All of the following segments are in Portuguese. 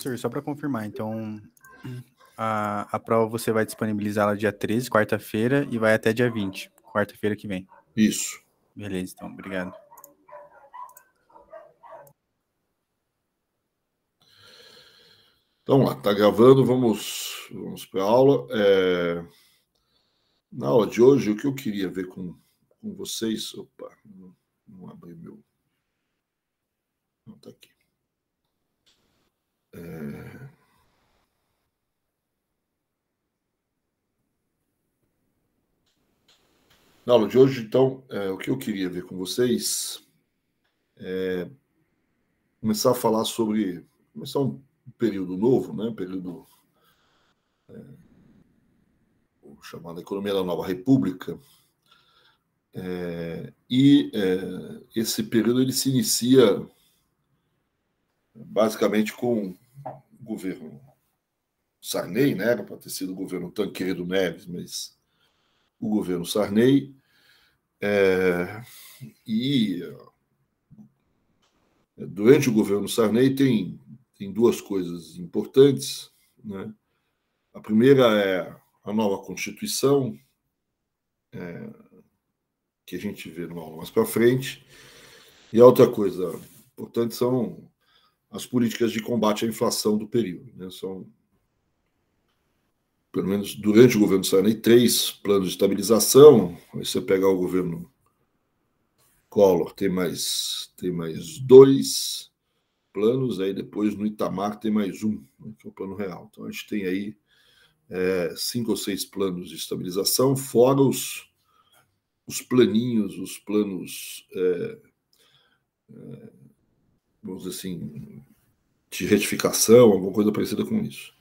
Professor, só para confirmar, então a prova você vai disponibilizá-la dia 13, quarta-feira, e vai até dia 20, quarta-feira que vem. Isso. Beleza, então, obrigado. Então, lá, está gravando, vamos para a aula. Na aula de hoje, o que eu queria ver com vocês... Opa, não abri meu... Não, está aqui. Na aula de hoje, então, o que eu queria ver com vocês é começar a falar sobre... Começar um período novo, né? Período chamado Economia da Nova República. Esse período ele se inicia basicamente com o governo Sarney, né? Era para ter sido o governo Tancredo Neves, mas o governo Sarney. E durante o governo Sarney tem duas coisas importantes, né? A primeira é a nova Constituição, que a gente vê no aula mais para frente, e a outra coisa importante são as políticas de combate à inflação do período, né? São, pelo menos durante o governo Sarney, 3 planos de estabilização. Aí você pegar o governo Collor, tem mais 2 planos, aí depois no Itamar tem mais um, né, que é o plano real. Então a gente tem aí 5 ou 6 planos de estabilização, fora os planinhos, os planos, vamos dizer assim, de retificação, alguma coisa parecida com isso.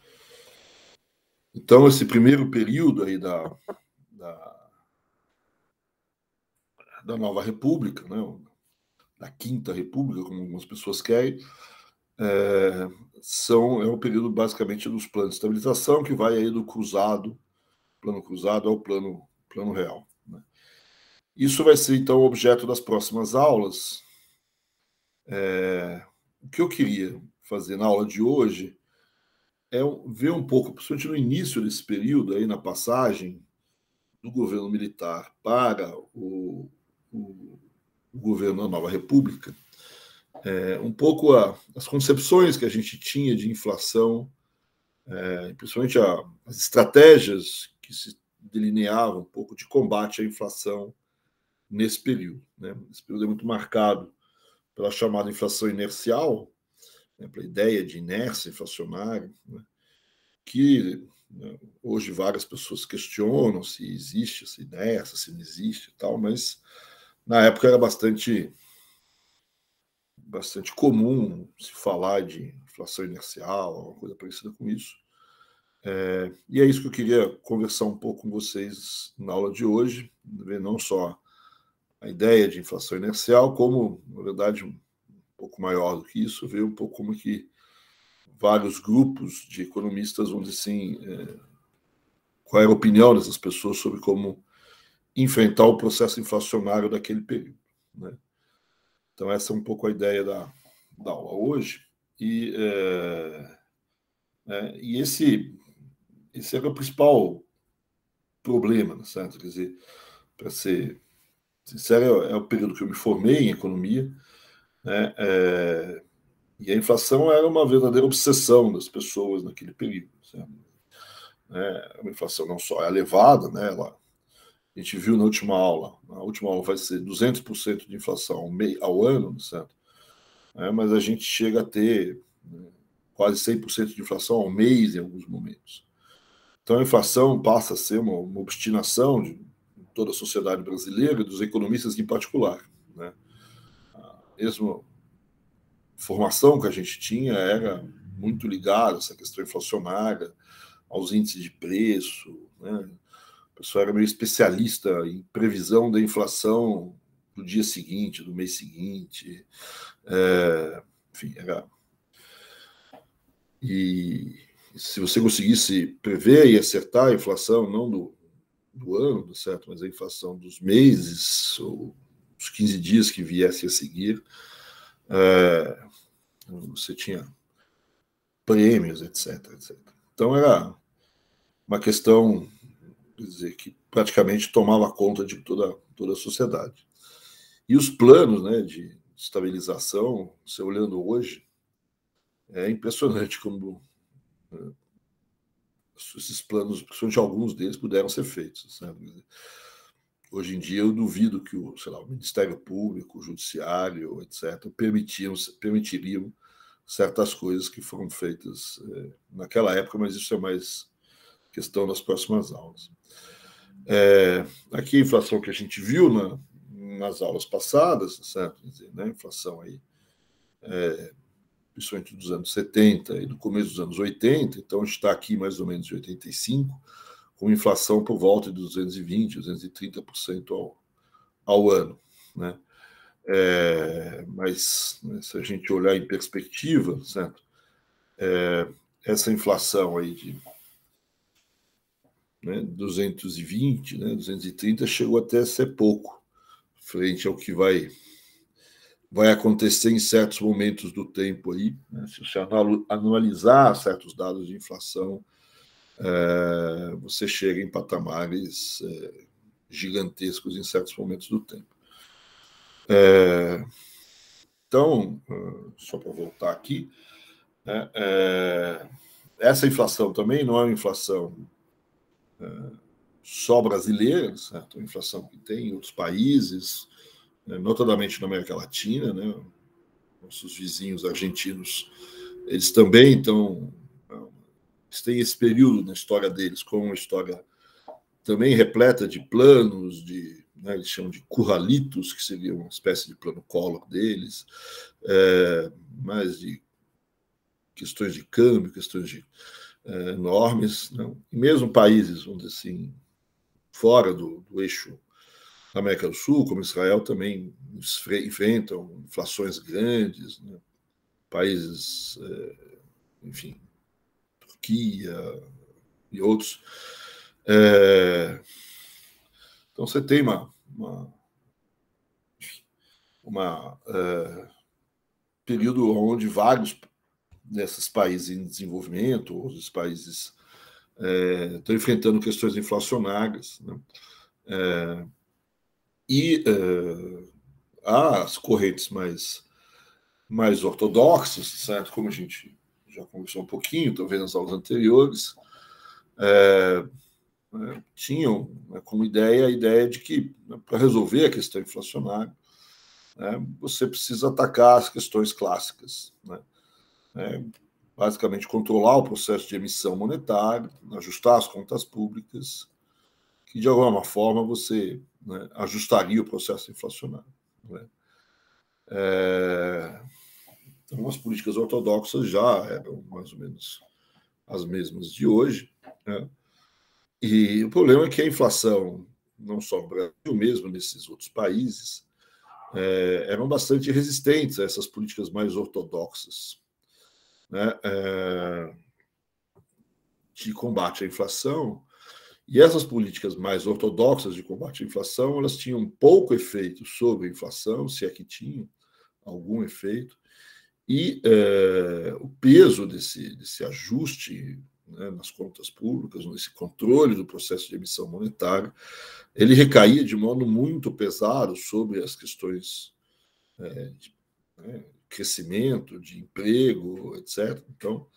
Então, esse primeiro período aí da Nova República, né, da Quinta República, como algumas pessoas querem, é um período basicamente dos planos de estabilização, que vai aí do plano cruzado ao plano real, né? Isso vai ser, então, objeto das próximas aulas. O que eu queria fazer na aula de hoje é ver um pouco, principalmente no início desse período, aí na passagem do governo militar para o governo da Nova República, um pouco as concepções que a gente tinha de inflação, principalmente as estratégias que se delineavam um pouco de combate à inflação nesse período, né? Esse período é muito marcado pela chamada inflação inercial, né, pela ideia de inércia inflacionária, né, que, né, hoje várias pessoas questionam se existe essa inércia, se não existe e tal, mas na época era bastante comum se falar de inflação inercial, alguma coisa parecida com isso. E é isso que eu queria conversar um pouco com vocês na aula de hoje, ver não só a ideia de inflação inercial, como, na verdade, um pouco maior do que isso, ver um pouco como que vários grupos de economistas vão dizer assim, qual era a opinião dessas pessoas sobre como enfrentar o processo inflacionário daquele período, né? Então, essa é um pouco a ideia da aula hoje. E esse era o principal problema, certo? Quer dizer, para ser sincero, é o período que eu me formei em economia, né? E a inflação era uma verdadeira obsessão das pessoas naquele período, certo? A inflação não só é elevada, né? A gente viu na última aula vai ser 200% de inflação ao ano, certo? Mas a gente chega a ter, né, quase 100% de inflação ao mês em alguns momentos. Então a inflação passa a ser uma obstinação de toda a sociedade brasileira e dos economistas em particular, né? A mesma formação que a gente tinha era muito ligada a essa questão inflacionária, aos índices de preço, né? O pessoal era meio especialista em previsão da inflação do dia seguinte, do mês seguinte. Enfim, era... E se você conseguisse prever e acertar a inflação, não do ano, certo? Mas a inflação dos meses, ou os 15 dias que viessem a seguir, você tinha prêmios, etc, etc. Então era uma questão, quer dizer, que praticamente tomava conta de toda a sociedade. E os planos, né, de estabilização, você olhando hoje, é impressionante como esses planos, principalmente alguns deles, puderam ser feitos. Sabe? Hoje em dia, eu duvido que o Ministério Público, o Judiciário, etc., permitiriam certas coisas que foram feitas naquela época, mas isso é mais questão das próximas aulas. Aqui a inflação que a gente viu nas aulas passadas, certo? Quer dizer, né, a inflação aí, principalmente dos anos 70 e do começo dos anos 80, então a gente está aqui mais ou menos em 85, com inflação por volta de 220%, 230% ao ano. Né? Mas né, se a gente olhar em perspectiva, certo? Essa inflação aí de 220, 230 chegou até a ser pouco, frente ao que vai acontecer em certos momentos do tempo aí, né? Se você anualizar certos dados de inflação, você chega em patamares gigantescos em certos momentos do tempo. Então, só para voltar aqui, né, essa inflação também não é uma inflação só brasileira, certo? É uma inflação que tem em outros países, notadamente na América Latina, né? Nossos vizinhos argentinos, eles também eles têm esse período na história deles como uma história também repleta de planos, né, eles chamam de curralitos, que seria uma espécie de plano Collor deles, mas de questões de câmbio, questões enormes, não? E mesmo países, vamos dizer assim, fora do eixo da América do Sul, como Israel, também enfrentam inflações grandes, né? Países, enfim, Turquia e outros. Então você tem uma período onde vários desses países em desenvolvimento, ou os países estão enfrentando questões inflacionárias, né? E as correntes mais ortodoxas, certo? Como a gente já conversou um pouquinho, talvez nas aulas anteriores, tinham como ideia a ideia de que, para resolver a questão inflacionária, você precisa atacar as questões clássicas, né? Basicamente controlar o processo de emissão monetária, ajustar as contas públicas, que de alguma forma você ajustaria o processo inflacionário. Né? Então, as políticas ortodoxas já eram mais ou menos as mesmas de hoje, né? E o problema é que a inflação, não só no Brasil, mesmo nesses outros países, eram bastante resistentes a essas políticas mais ortodoxas, né? De combate à inflação. E essas políticas mais ortodoxas de combate à inflação, elas tinham pouco efeito sobre a inflação, se é que tinham algum efeito, e o peso desse ajuste, né, nas contas públicas, nesse controle do processo de emissão monetária, ele recaía de modo muito pesado sobre as questões de crescimento, de emprego, etc. Então,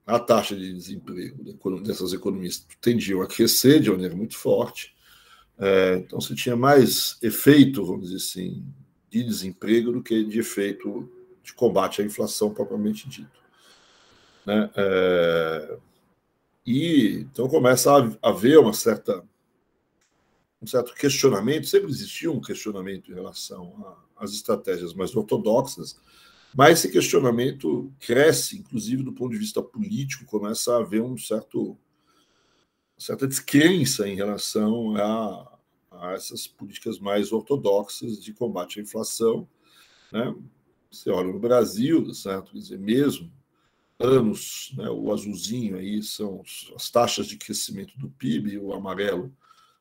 a taxa de desemprego dessas economias tendiam a crescer de maneira muito forte. Então, se tinha mais efeito, vamos dizer assim, de desemprego do que de efeito de combate à inflação propriamente dito. Né? E então começa a haver um certo questionamento, sempre existiu um questionamento em relação às estratégias mais ortodoxas, mas esse questionamento cresce, inclusive do ponto de vista político, começa a haver uma certa descrença em relação a essas políticas mais ortodoxas de combate à inflação. Né? Você olha no Brasil, certo? Quer dizer, mesmo anos, né, o azulzinho aí são as taxas de crescimento do PIB, o amarelo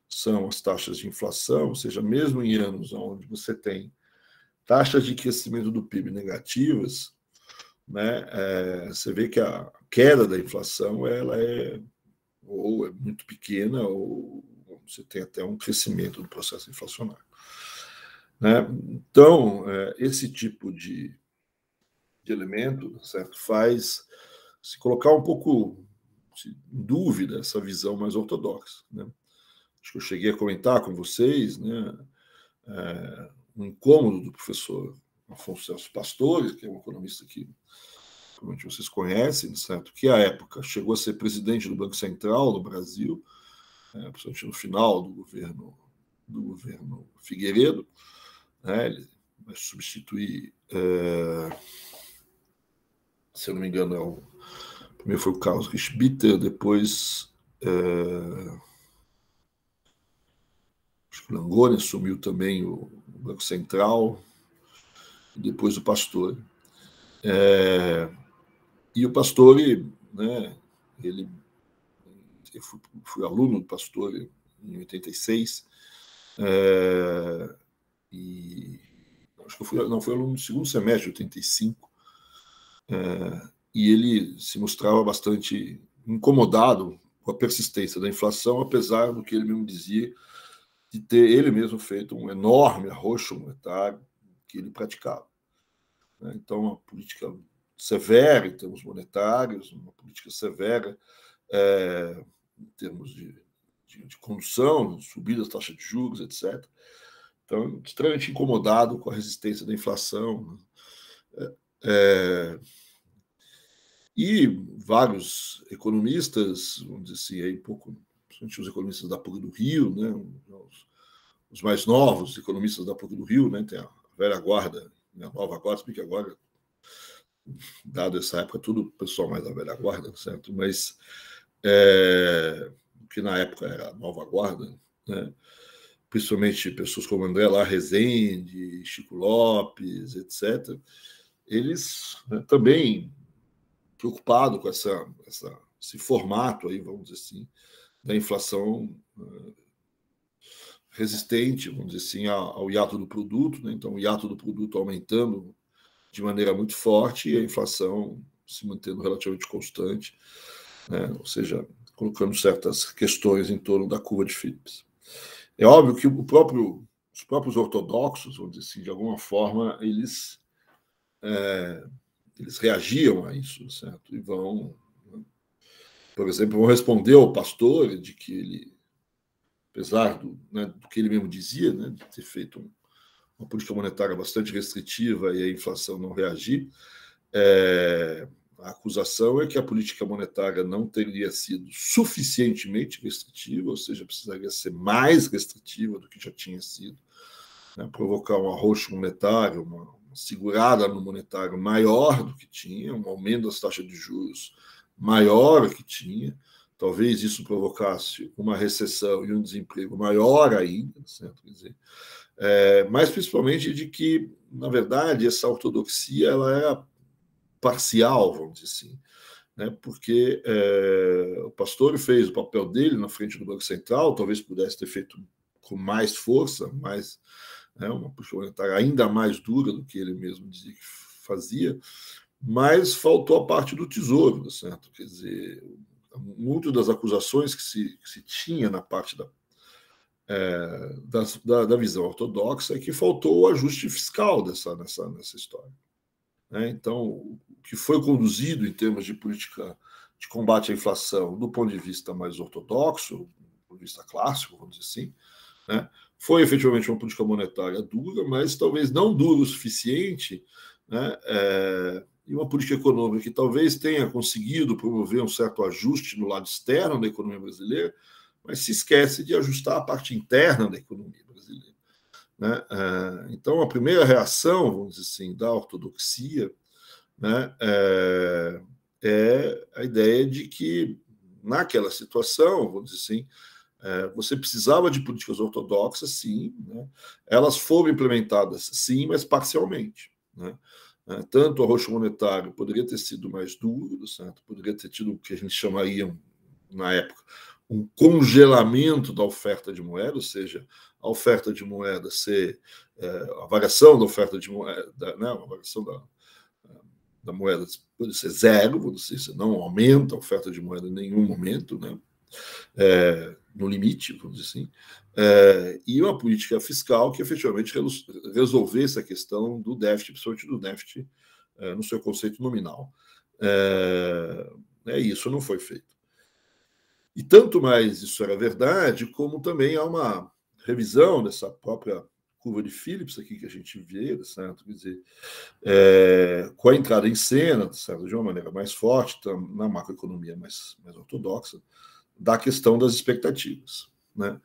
são as taxas de inflação, ou seja, mesmo em anos onde você tem taxas de crescimento do PIB negativas, né, você vê que a queda da inflação ela ou é muito pequena, ou você tem até um crescimento do processo inflacionário. Né? Então, esse tipo de elemento, certo, faz se colocar um pouco em dúvida essa visão mais ortodoxa. Né? Acho que eu cheguei a comentar com vocês, né, um incômodo do professor Afonso Celso Pastore, que é um economista que provavelmente vocês conhecem, certo? Que à época chegou a ser presidente do Banco Central no Brasil, principalmente no final do governo Figueiredo, né? Ele vai substituir, se eu não me engano, primeiro foi o Carlos Richter, depois acho que o Langoni assumiu também o Banco Central, e depois o Pastore. E o Pastore, né, eu fui aluno do Pastore em 86, e acho que fui aluno do segundo semestre de 85, e ele se mostrava bastante incomodado com a persistência da inflação, apesar do que ele mesmo dizia, de ter ele mesmo feito um enorme arroxo monetário que ele praticava. Então, uma política severa em termos monetários, uma política severa em termos de condução, subida das taxas de juros, etc. Então, extremamente incomodado com a resistência da inflação. E vários economistas, vamos dizer assim, aí principalmente os economistas da PUC do Rio, né, os mais novos economistas da PUC do Rio, né, tem a velha guarda, a nova guarda, se bem que agora, dado essa época, tudo o pessoal mais da velha guarda, certo? Mas que na época era a nova guarda, né? Principalmente pessoas como André Lar Rezende, Chico Lopes, etc., eles, né, também preocupados com esse formato aí, vamos dizer assim, da inflação resistente, vamos dizer assim, ao hiato do produto, né? Então o hiato do produto aumentando de maneira muito forte e a inflação se mantendo relativamente constante, né? Ou seja, colocando certas questões em torno da curva de Phillips. É óbvio que os próprios ortodoxos, vamos dizer assim, de alguma forma, eles reagiam a isso, certo? E vão, por exemplo, vão responder ao pastor de que ele, apesar do que ele mesmo dizia, né, de ter feito uma política monetária bastante restritiva e a inflação não reagir, a acusação é que a política monetária não teria sido suficientemente restritiva, ou seja, precisaria ser mais restritiva do que já tinha sido, né, provocar um arroxo monetário, uma segurada no monetário maior do que tinha, um aumento das taxas de juros maior do que tinha. Talvez isso provocasse uma recessão e um desemprego maior ainda, certo? Quer dizer, mas principalmente de que, na verdade, essa ortodoxia ela era parcial, vamos dizer assim, né? Porque o Pastore fez o papel dele na frente do Banco Central, talvez pudesse ter feito com mais força, uma política monetária ainda mais dura do que ele mesmo dizia que fazia, mas faltou a parte do Tesouro, certo? Quer dizer, muito das acusações que se tinha na parte da visão ortodoxa é que faltou o ajuste fiscal nessa história. Né? Então, o que foi conduzido em termos de política de combate à inflação do ponto de vista mais ortodoxo, do ponto de vista clássico, vamos dizer assim, né, foi efetivamente uma política monetária dura, mas talvez não dura o suficiente, né, e uma política econômica que talvez tenha conseguido promover um certo ajuste no lado externo da economia brasileira, mas se esquece de ajustar a parte interna da economia brasileira. Né? Então, a primeira reação, vamos dizer assim, da ortodoxia, né, é a ideia de que, naquela situação, vamos dizer assim, você precisava de políticas ortodoxas, sim, né? Elas foram implementadas, sim, mas parcialmente. Né? Tanto o arroxo monetário poderia ter sido mais duro, certo? Poderia ter tido o que a gente chamaria, na época, um congelamento da oferta de moeda, ou seja, a oferta de moeda ser a variação da oferta de moeda, né? A variação da moeda pode ser zero, você não aumenta a oferta de moeda em nenhum momento, né? No limite, vamos dizer assim, e uma política fiscal que efetivamente resolvesse a questão do déficit, principalmente do déficit no seu conceito nominal. Isso não foi feito. E tanto mais isso era verdade, como também há uma revisão dessa própria curva de Phillips aqui que a gente vê, certo? Quer dizer, com a entrada em cena, certo? De uma maneira mais forte, na macroeconomia mais ortodoxa, da questão das expectativas, né?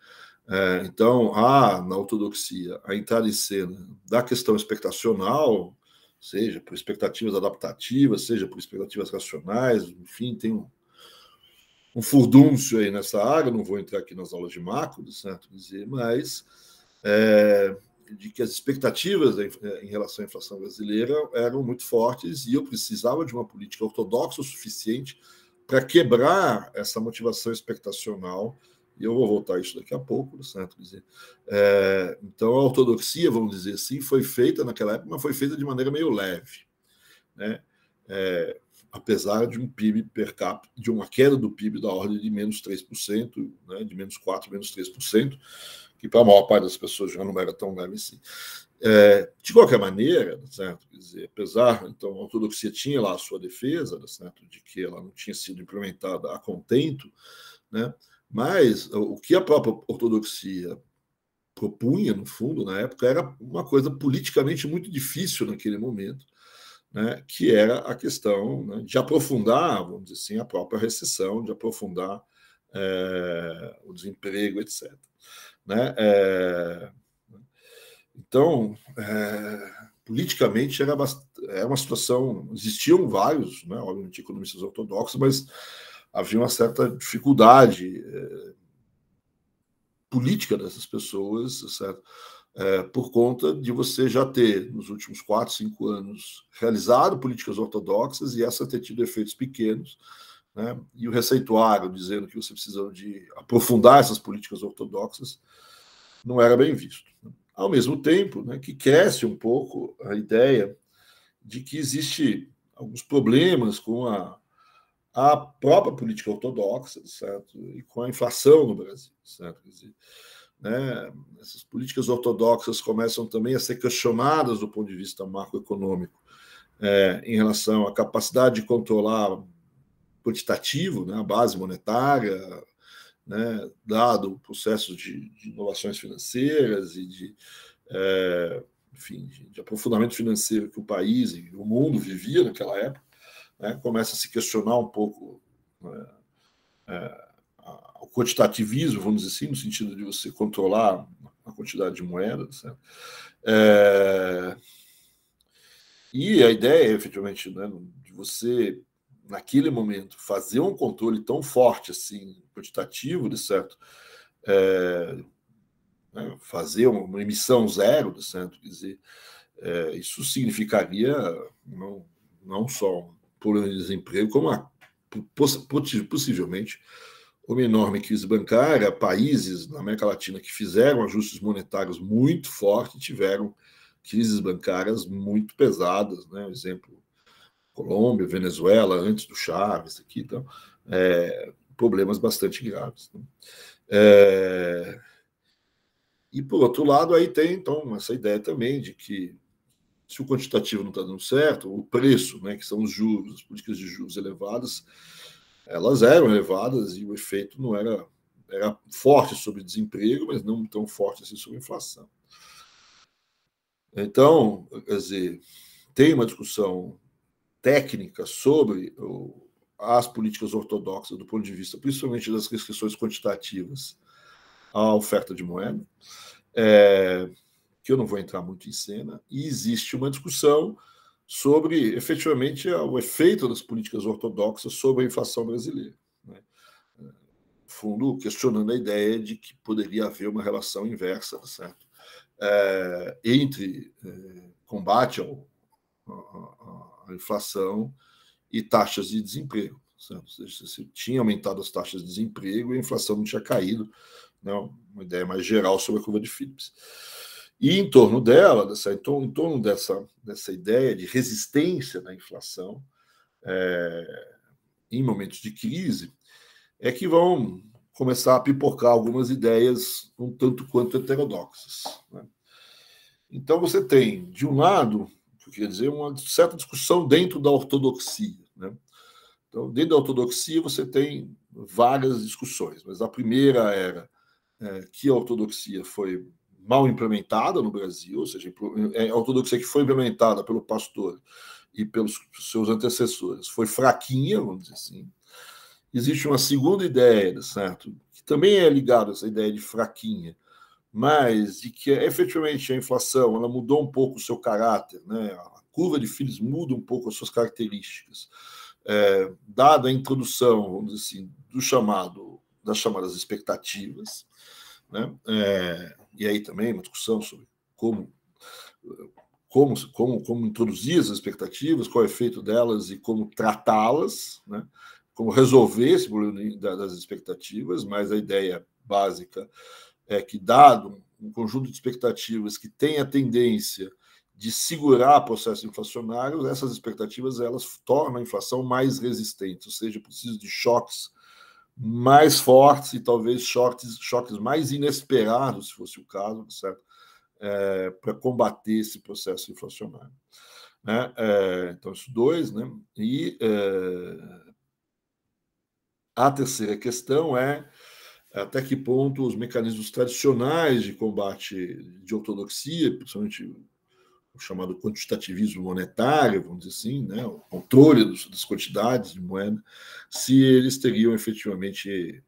Então, há na ortodoxia a entrada em cena da questão expectacional, seja por expectativas adaptativas, seja por expectativas racionais, enfim, tem um furdúncio aí nessa área, não vou entrar aqui nas aulas de macro, certo? Mas de que as expectativas em relação à inflação brasileira eram muito fortes e eu precisava de uma política ortodoxa o suficiente para quebrar essa motivação expectacional, e eu vou voltar a isso daqui a pouco, certo? Então, a ortodoxia, vamos dizer assim, foi feita naquela época, mas foi feita de maneira meio leve, né? Apesar de um PIB per capita, de uma queda do PIB da ordem de menos 3%, né? De menos 4%, menos 3%, que para a maior parte das pessoas já não era tão leve assim. De qualquer maneira, certo? Quer dizer, apesar, então, a ortodoxia tinha lá a sua defesa, certo? De que ela não tinha sido implementada a contento, né? Mas o que a própria ortodoxia propunha, no fundo, na época, era uma coisa politicamente muito difícil naquele momento, né? Que era a questão, né, de aprofundar, vamos dizer assim, a própria recessão, de aprofundar o desemprego, etc. Né? Então, politicamente era uma situação, existiam vários, né, obviamente, economistas ortodoxos, mas havia uma certa dificuldade política dessas pessoas, certo? Por conta de você já ter, nos últimos 4, 5 anos, realizado políticas ortodoxas e essa ter tido efeitos pequenos, né? E o receituário dizendo que você precisa de aprofundar essas políticas ortodoxas não era bem visto. Ao mesmo tempo, né, que cresce um pouco a ideia de que existe alguns problemas com a própria política ortodoxa, certo? E com a inflação no Brasil, certo? Quer dizer, né, essas políticas ortodoxas começam também a ser questionadas do ponto de vista macroeconômico, em relação à capacidade de controlar quantitativo, né, a base monetária, né, dado o processo de inovações financeiras e enfim, de aprofundamento financeiro que o país e o mundo vivia naquela época, né, começa a se questionar um pouco, né, o quantitativismo, vamos dizer assim, no sentido de você controlar a quantidade de moedas. Né? E a ideia, efetivamente, né, de você, naquele momento, fazer um controle tão forte assim, quantitativo, de certo, né, fazer uma emissão zero, de certo, quer dizer, isso significaria não só um problema de desemprego, como possivelmente uma enorme crise bancária. Países na América Latina que fizeram ajustes monetários muito fortes tiveram crises bancárias muito pesadas, né? Exemplo, Colômbia, Venezuela, antes do Chávez, aqui, então, problemas bastante graves. Né? E, por outro lado, aí tem, então, essa ideia também de que se o quantitativo não está dando certo, o preço, né, que são os juros, as políticas de juros elevadas, elas eram elevadas e o efeito não era forte sobre desemprego, mas não tão forte assim sobre inflação. Então, quer dizer, tem uma discussão técnica sobre as políticas ortodoxas do ponto de vista, principalmente das restrições quantitativas à oferta de moeda, que eu não vou entrar muito em cena, e existe uma discussão sobre, efetivamente, o efeito das políticas ortodoxas sobre a inflação brasileira. Né? No fundo, questionando a ideia de que poderia haver uma relação inversa, certo? Entre combate à inflação e taxas de desemprego. Certo? Se tinha aumentado as taxas de desemprego e a inflação não tinha caído, né? Uma ideia mais geral sobre a curva de Phillips. E em torno dela, em torno dessa ideia de resistência da inflação, em momentos de crise, é que vão começar a pipocar algumas ideias um tanto quanto heterodoxas, né? Então você tem, de um lado, eu queria dizer, uma certa discussão dentro da ortodoxia, né? Então, dentro da ortodoxia você tem várias discussões, mas a primeira era que a ortodoxia foi mal implementada no Brasil, ou seja, a ortodoxia que foi implementada pelo pastor e pelos seus antecessores foi fraquinha, vamos dizer assim. Existe uma segunda ideia, certo? Que também é ligada a essa ideia de fraquinha, mas de que efetivamente a inflação ela mudou um pouco o seu caráter, né? A curva de Phillips muda um pouco as suas características, dada a introdução, vamos dizer assim, das chamadas expectativas, né? E aí também uma discussão sobre como introduzir as expectativas, qual é o efeito delas e como tratá-las, né? Como resolver esse problema das expectativas, mas a ideia básica é que, dado um conjunto de expectativas que tem a tendência de segurar processos inflacionários, essas expectativas elas tornam a inflação mais resistente, ou seja, precisa de choques mais fortes e talvez choques mais inesperados, se fosse o caso, certo? Para combater esse processo inflacionário, né? Então, isso dois, né? E a terceira questão é até que ponto os mecanismos tradicionais de combate de ortodoxia, principalmente o chamado quantitativismo monetário, vamos dizer assim, né, o controle das quantidades de moeda, se eles teriam efetivamente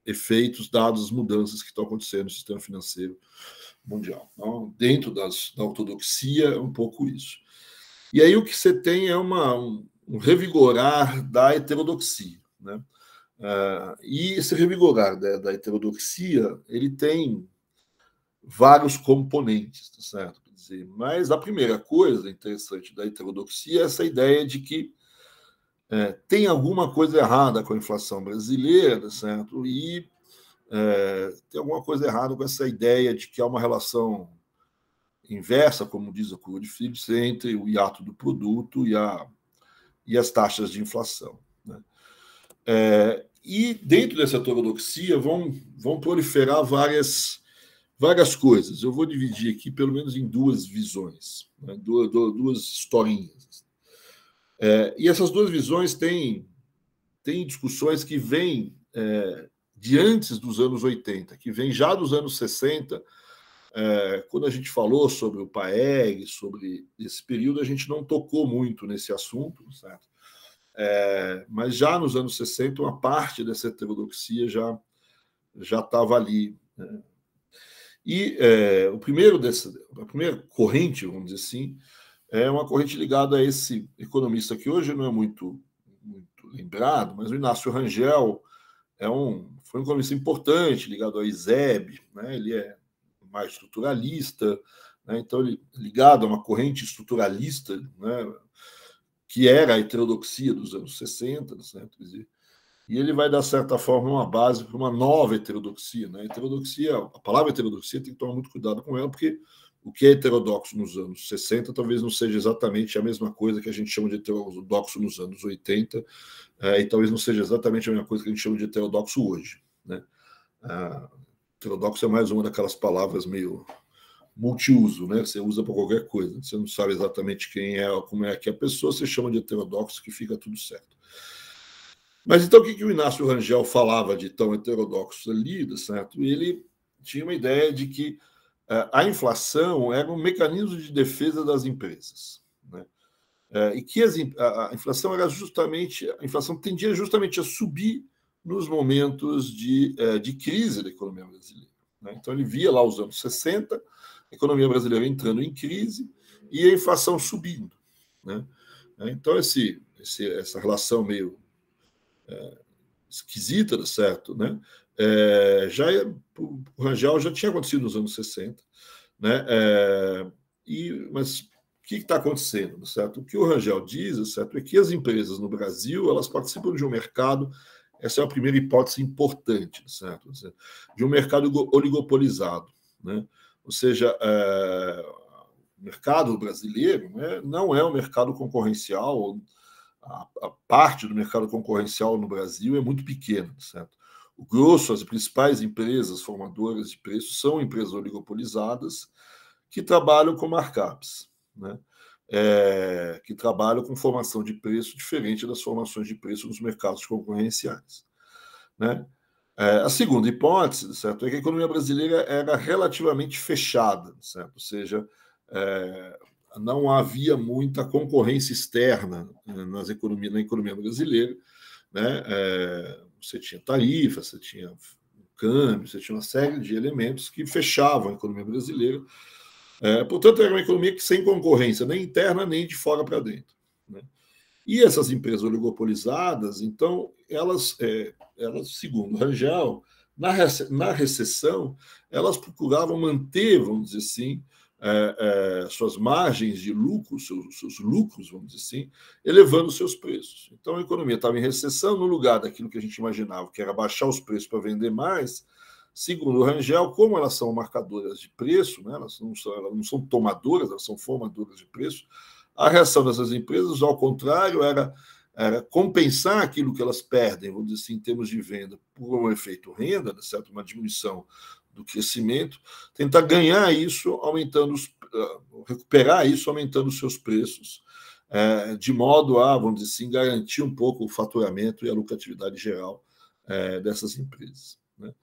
efeitos dadas as mudanças que estão acontecendo no sistema financeiro mundial. Então, dentro da ortodoxia, é um pouco isso. E aí o que você tem é um revigorar da heterodoxia, né? E esse revigorar da heterodoxia, ele tem vários componentes, tá certo? Quer dizer, mas a primeira coisa interessante da heterodoxia é essa ideia de que tem alguma coisa errada com a inflação brasileira, certo? E tem alguma coisa errada com essa ideia de que há uma relação inversa, como diz a curva de Phillips, entre o hiato do produto e as taxas de inflação, né? E dentro dessa heterodoxia vão proliferar várias coisas. Eu vou dividir aqui pelo menos em duas visões, né? duas historinhas. E essas duas visões têm discussões que vêm de antes dos anos 80, que vêm já dos anos 60. Quando a gente falou sobre o PAEG, sobre esse período, a gente não tocou muito nesse assunto, certo? Mas já nos anos 60, uma parte dessa heterodoxia já estava ali, né? E a primeira corrente, vamos dizer assim, é uma corrente ligada a esse economista que hoje não é muito lembrado, mas o Inácio Rangel foi um economista importante, ligado ao ISEB, né? Ele é mais estruturalista, né? Então ele ligado a uma corrente estruturalista, né? Que era a heterodoxia dos anos 60, certo? E ele vai dar, de certa forma, uma base para uma nova heterodoxia, né? A palavra heterodoxia tem que tomar muito cuidado com ela, porque o que é heterodoxo nos anos 60 talvez não seja exatamente a mesma coisa que a gente chama de heterodoxo nos anos 80, e talvez não seja exatamente a mesma coisa que a gente chama de heterodoxo hoje, né? Heterodoxo é mais uma daquelas palavras meio multiuso, né? Você usa para qualquer coisa. Você não sabe exatamente quem é ou como é que é a pessoa, você chama de heterodoxo que fica tudo certo. Mas então o que o Inácio Rangel falava de tão heterodoxo ali, certo? Ele tinha uma ideia de que a inflação era um mecanismo de defesa das empresas, né? E que a inflação era a inflação tendia justamente a subir nos momentos de crise da economia brasileira, né? Então ele via lá os anos 60, a economia brasileira entrando em crise e a inflação subindo, né? Então essa relação meio esquisita, certo, né? O Rangel já tinha acontecido nos anos 60, né? Mas o que está acontecendo, certo? O que o Rangel diz, certo, é que as empresas no Brasil elas participam de um mercado. Essa é a primeira hipótese importante, certo? De um mercado oligopolizado, né? Ou seja, o mercado brasileiro, né, não é um mercado concorrencial, a parte do mercado concorrencial no Brasil é muito pequena, certo? O grosso, as principais empresas formadoras de preços são empresas oligopolizadas que trabalham com markups, né? Que trabalham com formação de preço diferente das formações de preço nos mercados concorrenciais, né? A segunda hipótese, certo, é que a economia brasileira era relativamente fechada, certo? Ou seja, não havia muita concorrência externa na economia brasileira, né? Você tinha tarifa, você tinha câmbio, você tinha uma série de elementos que fechavam a economia brasileira. Portanto, era uma economia que sem concorrência, nem interna, nem de fora para dentro, né? E essas empresas oligopolizadas, então, elas segundo Rangel, na recessão, elas procuravam manter, vamos dizer assim, suas margens de lucro, seus lucros, vamos dizer assim, elevando seus preços. Então, a economia estava em recessão, no lugar daquilo que a gente imaginava, que era baixar os preços para vender mais. Segundo o Rangel, como elas são marcadoras de preço, né, elas não são tomadoras, elas são formadoras de preço, a reação dessas empresas, ao contrário, era compensar aquilo que elas perdem, vamos dizer assim, em termos de venda, por um efeito renda, certo? Uma diminuição do crescimento, tentar ganhar isso, recuperar isso, aumentando os seus preços, de modo a, vamos dizer assim, garantir um pouco o faturamento e a lucratividade geral dessas empresas, né?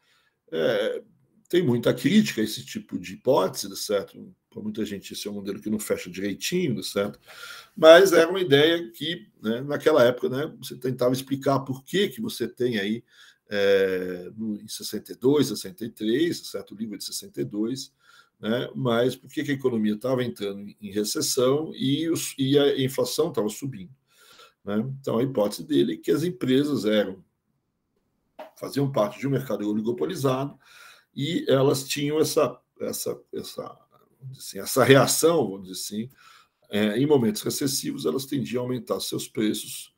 Tem muita crítica a esse tipo de hipótese, certo? Para muita gente, esse é um modelo que não fecha direitinho, certo? Mas era uma ideia que, né, naquela época, né, você tentava explicar por que você tem aí, em 62, 63, certo? O livro de 62, né, mas por que a economia estava entrando em recessão e a inflação estava subindo, né? Então, a hipótese dele é que as empresas faziam parte de um mercado oligopolizado e elas tinham essa reação, vamos dizer assim, em momentos recessivos, elas tendiam a aumentar seus preços.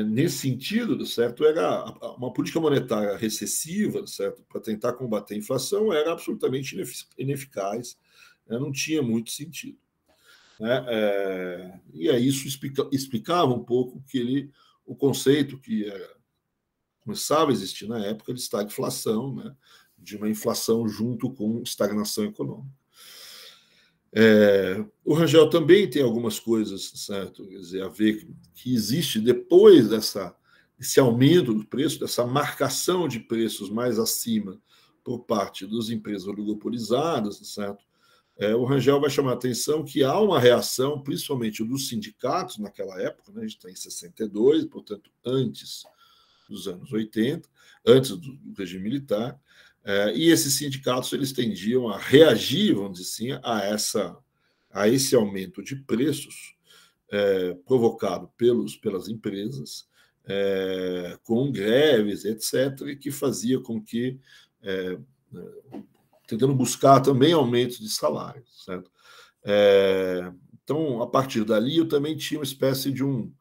Nesse sentido, certo, era uma política monetária recessiva, certo, para tentar combater a inflação, era absolutamente ineficaz, né, não tinha muito sentido, né? E aí isso explicava um pouco o conceito que começava a existir na época de estagflação, né, de uma inflação junto com estagnação econômica. O Rangel também tem algumas coisas, certo? Quer dizer, a ver que existe depois desse aumento do preço, dessa marcação de preços mais acima por parte das empresas oligopolizadas, certo? O Rangel vai chamar a atenção que há uma reação, principalmente dos sindicatos naquela época, né? A gente está em 62, portanto, antes dos anos 80, antes do regime militar, e esses sindicatos eles tendiam a reagir, vamos dizer assim, a esse aumento de preços provocado pelas empresas, com greves, etc., e que fazia com que, tentando buscar também aumentos de salários, certo? Então, a partir dali, eu também tinha uma espécie de o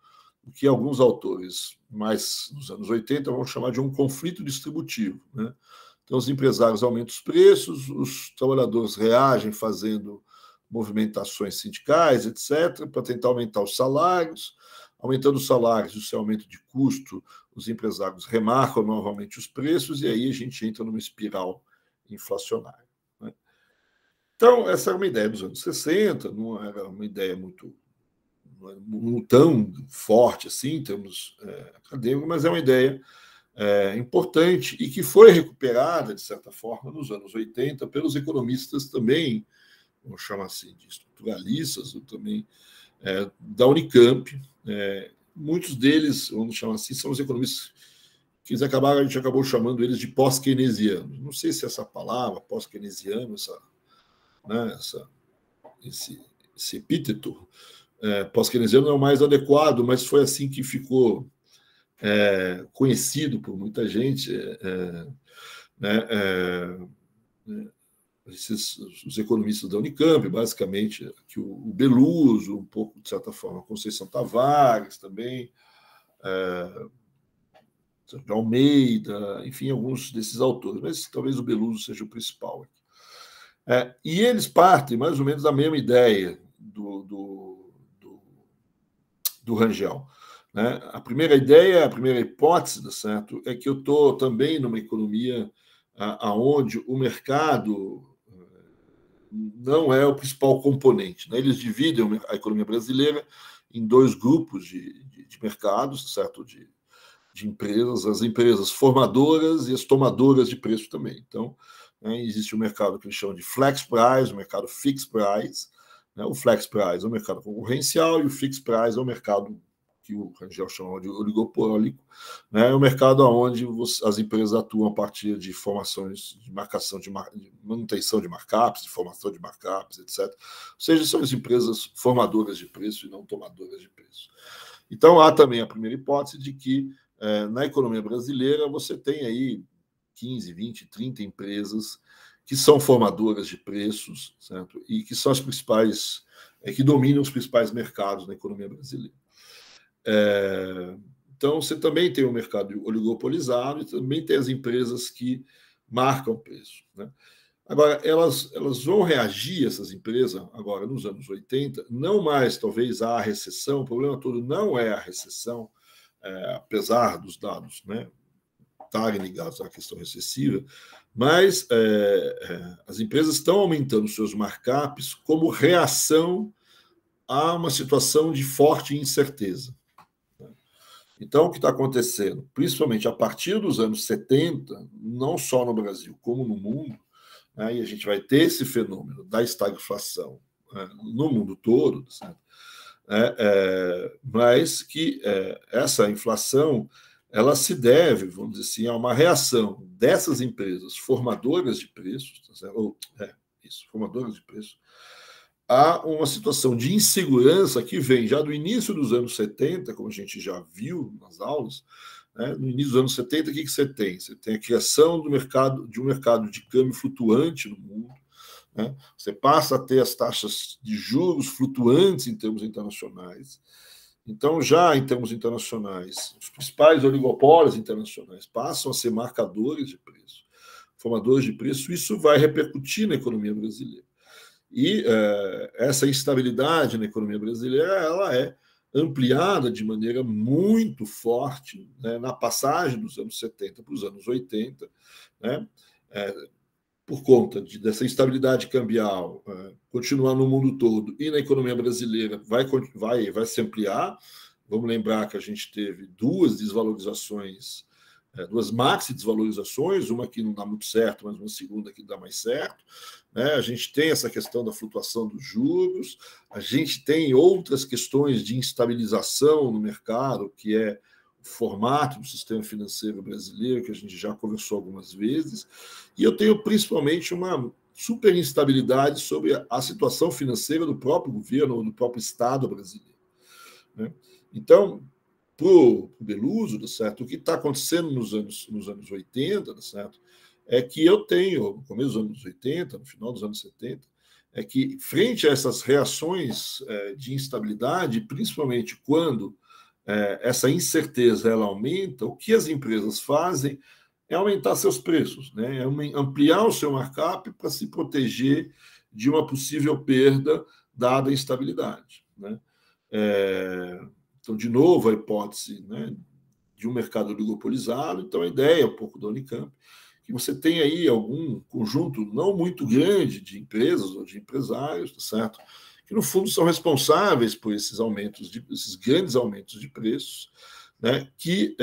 que alguns autores mais nos anos 80 vão chamar de um conflito distributivo, né? Então, os empresários aumentam os preços, os trabalhadores reagem fazendo movimentações sindicais, etc., para tentar aumentar os salários. Aumentando os salários, o seu aumento de custo, os empresários remarcam novamente os preços, e aí a gente entra numa espiral inflacionária, né? Então, essa era uma ideia dos anos 60, não era uma ideia não tão forte assim, em termos acadêmicos, mas é uma ideia importante e que foi recuperada, de certa forma, nos anos 80 pelos economistas também, vamos chamar assim, de estruturalistas, também da Unicamp. Muitos deles, vamos chamar assim, são os economistas que a gente acabou chamando eles de pós-keynesianos. Não sei se essa palavra, pós-keynesiano, esse epíteto, pós-keynesiano não é o mais adequado, mas foi assim que ficou conhecido por muita gente, né? Os economistas da Unicamp, basicamente, que o Beluso, um pouco, de certa forma, a Conceição Tavares também, de Almeida, enfim, alguns desses autores, mas talvez o Beluso seja o principal. E eles partem mais ou menos da mesma ideia do Rangel. Né? A primeira ideia, a primeira hipótese, certo, é que eu estou também numa economia onde o mercado não é o principal componente. Né? Eles dividem a economia brasileira em dois grupos de mercados, certo? De empresas, as empresas formadoras e as tomadoras de preço também. Então, né, existe um mercado que eles chamam de flex price, o mercado fixed price. Né? O flex price é o mercado concorrencial e o fixed price é o mercado que o Rangel chama de oligopólico, né? É o mercado onde as empresas atuam a partir de formações de marcação, de manutenção de markups, de formação de markups, etc. Ou seja, são as empresas formadoras de preço e não tomadoras de preço. Então, há também a primeira hipótese de que na economia brasileira você tem aí 15, 20, 30 empresas que são formadoras de preços, certo? E que são as principais, que dominam os principais mercados na economia brasileira. Então, você também tem um mercado oligopolizado e também tem as empresas que marcam o preço. Né? Agora, elas vão reagir, essas empresas, agora nos anos 80, não mais, talvez, à recessão. O problema todo não é a recessão, apesar dos dados, né, estarem ligados à questão recessiva, mas as empresas estão aumentando seus markups como reação a uma situação de forte incerteza. Então, o que está acontecendo, principalmente a partir dos anos 70, não só no Brasil, como no mundo, né, e a gente vai ter esse fenômeno da estagflação no mundo todo, certo? Mas que essa inflação ela se deve, vamos dizer assim, a uma reação dessas empresas formadoras de preços, formadoras de preços, há uma situação de insegurança que vem já do início dos anos 70, como a gente já viu nas aulas. Né? No início dos anos 70, o que você tem? Você tem a criação de um mercado de câmbio flutuante no mundo. Né? Você passa a ter as taxas de juros flutuantes em termos internacionais. Então, já em termos internacionais, os principais oligopólios internacionais passam a ser marcadores de preço, formadores de preço. Isso vai repercutir na economia brasileira. E essa instabilidade na economia brasileira ela é ampliada de maneira muito forte, né, na passagem dos anos 70 para os anos 80, né, por conta dessa instabilidade cambial continuar no mundo todo e na economia brasileira vai se ampliar. Vamos lembrar que a gente teve duas desvalorizações, duas maxi desvalorizações, uma que não dá muito certo, mas uma segunda que dá mais certo. Né? A gente tem essa questão da flutuação dos juros, a gente tem outras questões de instabilização no mercado, que é o formato do sistema financeiro brasileiro, que a gente já conversou algumas vezes, e eu tenho principalmente uma super instabilidade sobre a situação financeira do próprio governo ou do próprio Estado brasileiro. Né? Então, para o Beluso, certo? O que está acontecendo nos anos 80, certo? É que eu tenho, no começo dos anos 80, no final dos anos 70, é que, frente a essas reações de instabilidade, principalmente quando essa incerteza ela aumenta, o que as empresas fazem é aumentar seus preços, né? É ampliar o seu markup para se proteger de uma possível perda dada a instabilidade. Né? Então, de novo, a hipótese, né, de um mercado oligopolizado. Então, a ideia, um pouco da Unicamp, que você tem aí algum conjunto não muito grande de empresas ou de empresários, tá certo? Que, no fundo, são responsáveis por esses grandes aumentos de preços, né? E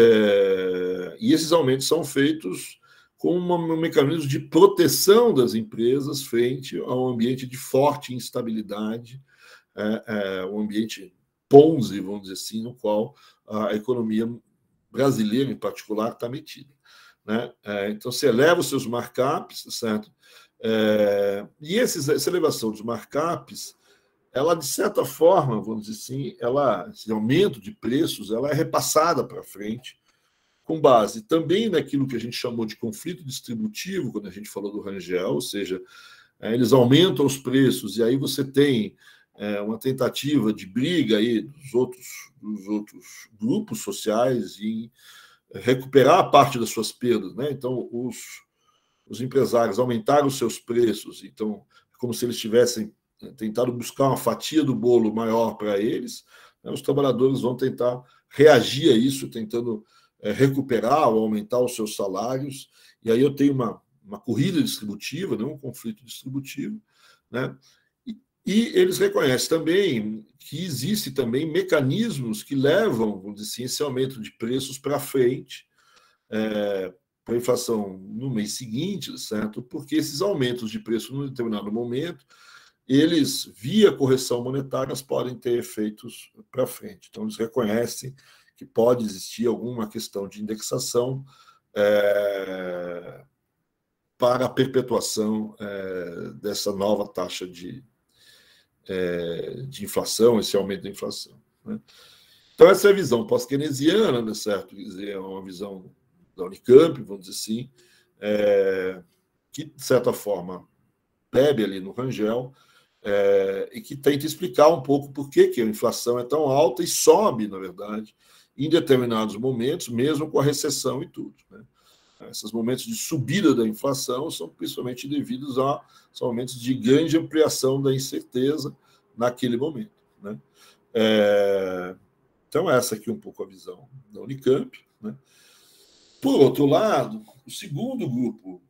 esses aumentos são feitos com um mecanismo de proteção das empresas frente a um ambiente de forte instabilidade, um ambiente Ponzi, vamos dizer assim, no qual a economia brasileira, em particular, está metida. Né? Então, você eleva os seus markups, certo? E essa elevação dos markups, ela, de certa forma, vamos dizer assim, esse aumento de preços, ela é repassada para frente, com base também naquilo que a gente chamou de conflito distributivo, quando a gente falou do Rangel, ou seja, eles aumentam os preços e aí você tem uma tentativa de briga aí dos outros grupos sociais em recuperar a parte das suas perdas, né? Então, os empresários aumentaram os seus preços, então, como se eles tivessem tentado buscar uma fatia do bolo maior para eles, né? Os trabalhadores vão tentar reagir a isso, tentando recuperar ou aumentar os seus salários, e aí eu tenho uma corrida distributiva, né? Um conflito distributivo, né? E eles reconhecem também que existem também mecanismos que levam, vamos dizer assim, esse aumento de preços para frente, para a inflação no mês seguinte, certo? Porque esses aumentos de preço num determinado momento, eles, via correção monetária, podem ter efeitos para frente. Então, eles reconhecem que pode existir alguma questão de indexação para a perpetuação dessa nova taxa de inflação, esse aumento da inflação, né? Então, essa é a visão pós-keynesiana, né, certo? Quer dizer, é uma visão da Unicamp, vamos dizer assim, que, de certa forma, bebe ali no Rangel, e que tenta explicar um pouco por que a inflação é tão alta e sobe, na verdade, em determinados momentos, mesmo com a recessão e tudo, né? Esses momentos de subida da inflação são principalmente devidos são momentos de grande ampliação da incerteza naquele momento, né? Então, essa aqui é um pouco a visão da Unicamp, né? Por outro lado, o segundo grupo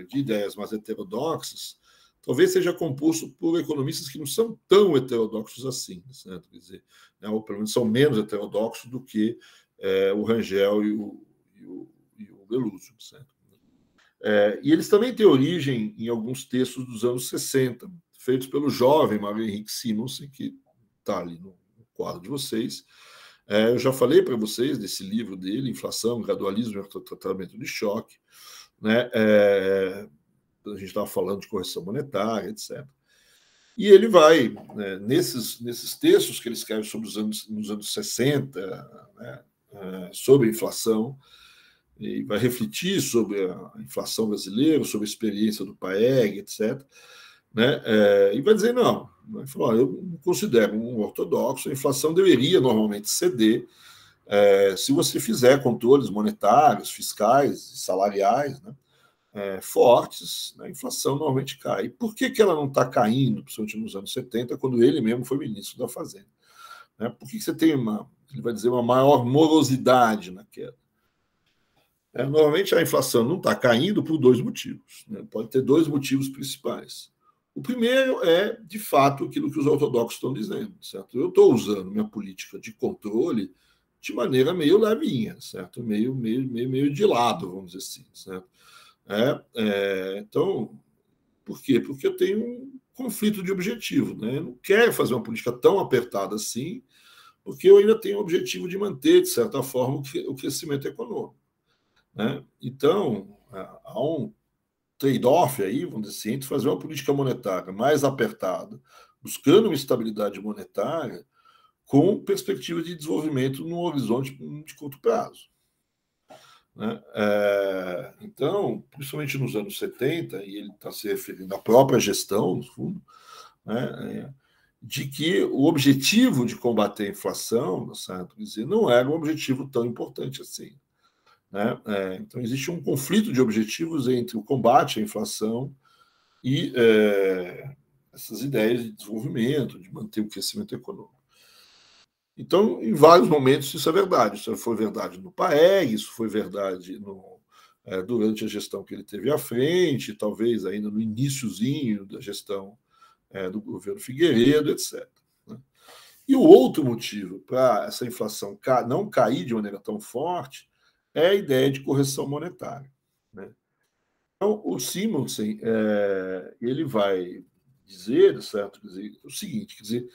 de ideias mais heterodoxas talvez seja composto por economistas que não são tão heterodoxos assim, certo? Quer dizer, né, ou pelo menos são menos heterodoxos do que o Rangel e o Deleuze, certo? E eles também têm origem em alguns textos dos anos 60, feitos pelo jovem Mário Henrique Simonsen, que está ali no quadro de vocês. Eu já falei para vocês desse livro dele, Inflação, Gradualismo e Tratamento de Choque, né? A gente estava falando de correção monetária, etc. E ele vai, né, nesses textos que ele escreve sobre nos anos 60, né, sobre a inflação, e vai refletir sobre a inflação brasileira, sobre a experiência do PAEG, etc., né? E vai dizer, não, vai falar, eu não considero um ortodoxo, a inflação deveria normalmente ceder se você fizer controles monetários, fiscais e salariais, né, fortes, né, a inflação normalmente cai. Por que ela não está caindo, principalmente nos anos 70, quando ele mesmo foi ministro da Fazenda? Né? Por que você tem ele vai dizer, uma maior morosidade na queda? Normalmente a inflação não está caindo por dois motivos, né? Pode ter dois motivos principais. O primeiro é, de fato, aquilo que os ortodoxos estão dizendo, certo? Eu estou usando minha política de controle de maneira meio levinha, certo? Meio de lado, vamos dizer assim, certo? Então, por quê? Porque eu tenho um conflito de objetivo, né? Eu não quero fazer uma política tão apertada assim, porque eu ainda tenho o objetivo de manter, de certa forma, o crescimento econômico, né? Então, há um trade-off aí, vamos dizer assim, entre fazer uma política monetária mais apertada, buscando uma estabilidade monetária, com perspectiva de desenvolvimento no horizonte de curto prazo, né? Então, principalmente nos anos 70, e ele está se referindo à própria gestão, no fundo, né, de que o objetivo de combater a inflação, certo? Quer dizer, não era um objetivo tão importante assim, né? Então, existe um conflito de objetivos entre o combate à inflação e essas ideias de desenvolvimento, de manter o crescimento econômico. Então, em vários momentos, isso é verdade. Isso foi verdade no PAEG, isso foi verdade durante a gestão que ele teve à frente, talvez ainda no iniciozinho da gestão do governo Figueiredo, etc., né? E o outro motivo para essa inflação não cair de maneira tão forte é a ideia de correção monetária, né? Então, o Simonsen ele vai dizer, certo? Quer dizer, o seguinte, quer dizer,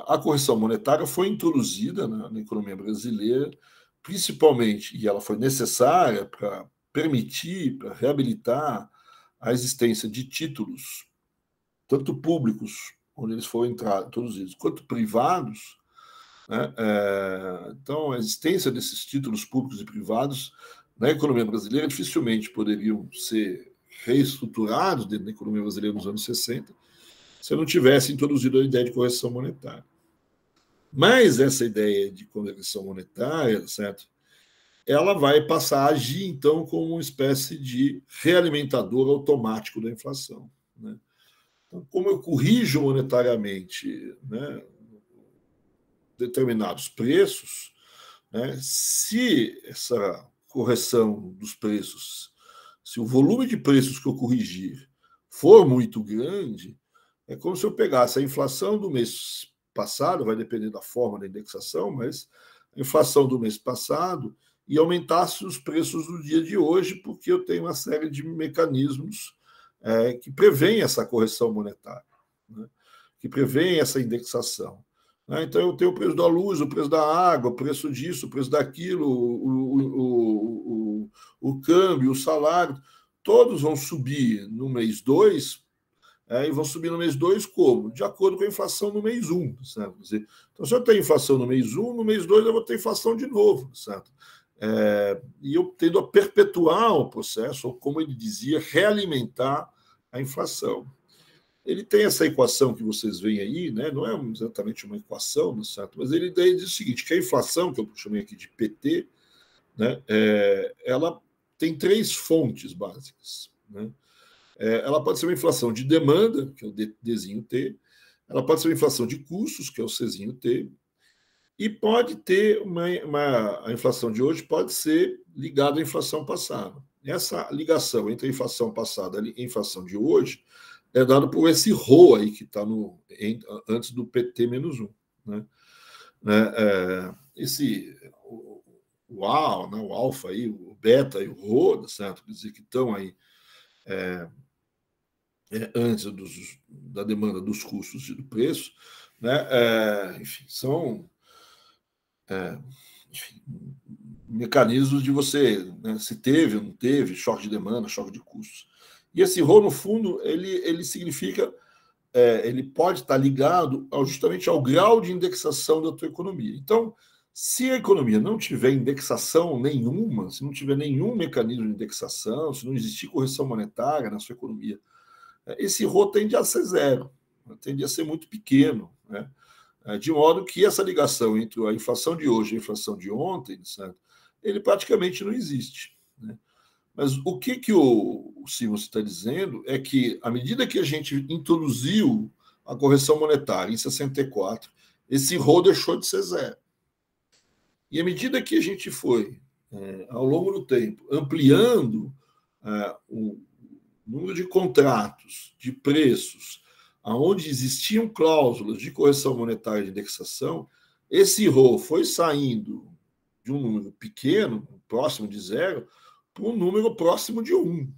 a correção monetária foi introduzida na economia brasileira, principalmente, e ela foi necessária para permitir, para reabilitar a existência de títulos, tanto públicos, onde eles foram introduzidos, quanto privados, né? Então, a existência desses títulos públicos e privados na economia brasileira dificilmente poderiam ser reestruturados dentro da economia brasileira nos anos 60 se eu não tivesse introduzido a ideia de correção monetária. Mas essa ideia de conversão monetária, certo? Ela vai passar a agir, então, como uma espécie de realimentador automático da inflação, né? Então, como eu corrijo monetariamente, né, determinados preços, né, se essa correção dos preços, se o volume de preços que eu corrigir for muito grande, é como se eu pegasse a inflação do mês passado, vai depender da forma da indexação, mas a inflação do mês passado e aumentasse os preços do dia de hoje, porque eu tenho uma série de mecanismos que prevêem essa correção monetária, né, que prevêem essa indexação. Então, eu tenho o preço da luz, o preço da água, o preço disso, o preço daquilo, o câmbio, o salário, todos vão subir no mês 2, e vão subir no mês 2 como? De acordo com a inflação no mês 1. Certo? Quer dizer, então, se eu tenho inflação no mês 1, no mês 2 eu vou ter inflação de novo. Certo? E eu tendo a perpetuar o processo, ou como ele dizia, realimentar a inflação. Ele tem essa equação que vocês veem aí, né? Não é exatamente uma equação, certo? Mas ele diz o seguinte, que a inflação, que eu chamei aqui de PT, né? Ela tem 3 fontes básicas, né? Ela pode ser uma inflação de demanda, que é o Dzinho T, ela pode ser uma inflação de custos, que é o Czinho T, e pode ter a inflação de hoje pode ser ligada à inflação passada. Essa ligação entre a inflação passada e a inflação de hoje é dado por esse Rho aí que está antes do PT-1. Né? O A, né, o alfa aí, o beta e o Rho, certo? Quer dizer, que estão aí antes da demanda dos custos e do preço, né? Enfim, são mecanismos de você, né, se teve ou não teve, choque de demanda, choque de custos. E esse Rho, no fundo, ele significa, ele pode estar ligado justamente ao grau de indexação da tua economia. Então, se a economia não tiver indexação nenhuma, se não tiver nenhum mecanismo de indexação, se não existir correção monetária na sua economia, esse Rho tende a ser zero, tende a ser muito pequeno, né? De modo que essa ligação entre a inflação de hoje e a inflação de ontem, certo? Ele praticamente não existe, né? Mas o que o Simons está dizendo é que, à medida que a gente introduziu a correção monetária em 64, esse Rho deixou de ser zero. E à medida que a gente foi, ao longo do tempo, ampliando o número de contratos, de preços, onde existiam cláusulas de correção monetária de indexação, esse Rho foi saindo de um número pequeno, próximo de zero, para um número próximo de 1.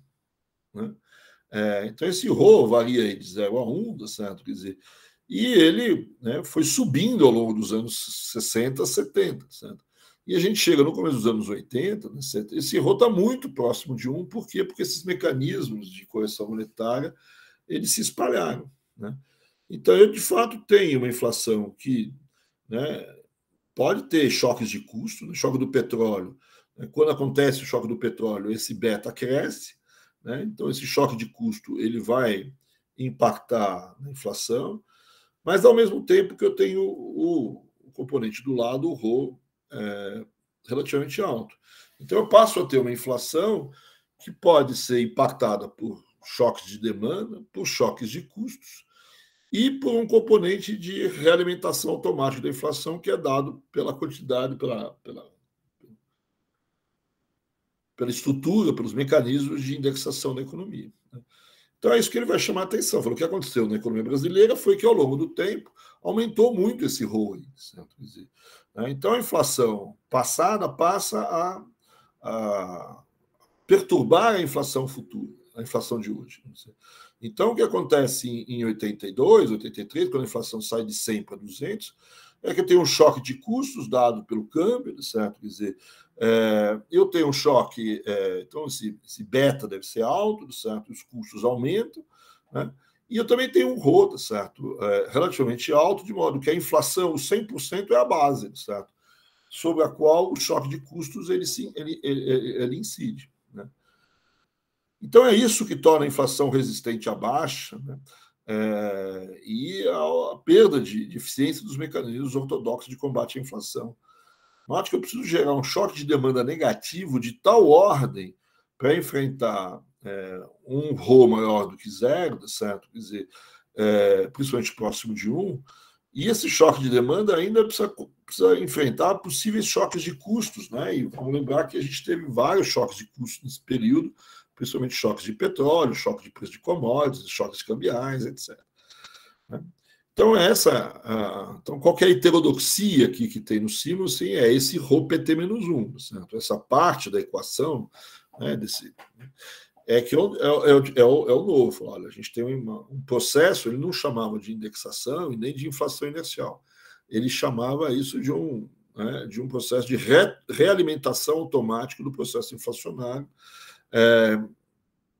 Né? Então, esse Rho varia de 0 a 1, certo? Quer dizer, e ele, né, foi subindo ao longo dos anos 60, 70. Certo? E a gente chega no começo dos anos 80, né, esse Rho está muito próximo de 1. Por quê? Porque esses mecanismos de correção monetária eles se espalharam. Né? Então, eu, de fato, tenho uma inflação que, né, pode ter choques de custo, né? Choque do petróleo. Quando acontece o choque do petróleo, esse beta cresce, né? Então esse choque de custo ele vai impactar na inflação, mas ao mesmo tempo que eu tenho o componente do lado, o Rho, relativamente alto. Então eu passo a ter uma inflação que pode ser impactada por choques de demanda, por choques de custos, e por um componente de realimentação automática da inflação que é dado pela quantidade, pela estrutura, pelos mecanismos de indexação da economia. Então é isso que ele vai chamar a atenção. O que aconteceu na economia brasileira foi que, ao longo do tempo, aumentou muito esse Rho. Então a inflação passada passa a perturbar a inflação futura, a inflação de hoje. Então, o que acontece em 82, 83, quando a inflação sai de 100 para 200, é que tem um choque de custos dado pelo câmbio, certo? Quer dizer, eu tenho um choque, então esse beta deve ser alto, certo? Os custos aumentam, né? E eu também tenho um Rho, certo? Relativamente alto, de modo que a inflação, o 100% é a base, certo? Sobre a qual o choque de custos ele incide. Né? Então, é isso que torna a inflação resistente à baixa, né? e a perda de eficiência dos mecanismos ortodoxos de combate à inflação. Note que eu preciso gerar um choque de demanda negativo de tal ordem para enfrentar um Rho maior do que zero, certo? Quer dizer, principalmente próximo de 1, e esse choque de demanda ainda precisa enfrentar possíveis choques de custos, né? E vamos lembrar que a gente teve vários choques de custos nesse período, principalmente choques de petróleo, choque de preço de commodities, choques cambiais, etc. Né? Então, então, qualquer heterodoxia aqui que tem no símbolo, sim, é esse Rho PT-1, certo? Essa parte da equação, né, que é o novo. Olha, a gente tem um processo, ele não chamava de indexação e nem de inflação inercial. Ele chamava isso de um processo de realimentação automática do processo inflacionário,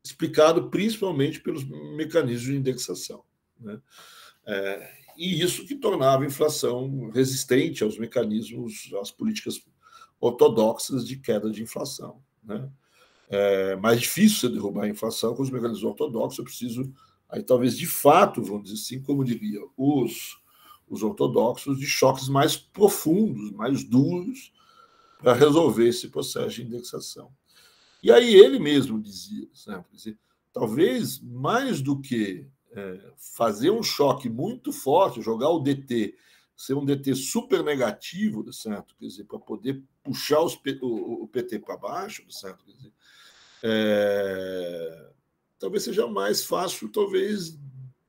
explicado principalmente pelos mecanismos de indexação. Né? E isso que tornava a inflação resistente aos mecanismos, às políticas ortodoxas de queda de inflação. Né? É mais difícil você derrubar a inflação com os mecanismos ortodoxos. Eu preciso, aí talvez de fato, vamos dizer assim, como diria os ortodoxos, de choques mais profundos, mais duros, para resolver esse processo de indexação. E aí ele mesmo dizia, né, talvez mais do que fazer um choque muito forte, jogar o DT, ser um DT super negativo, certo? Quer dizer, para poder puxar o PT para baixo, certo? Quer dizer, talvez seja mais fácil, talvez,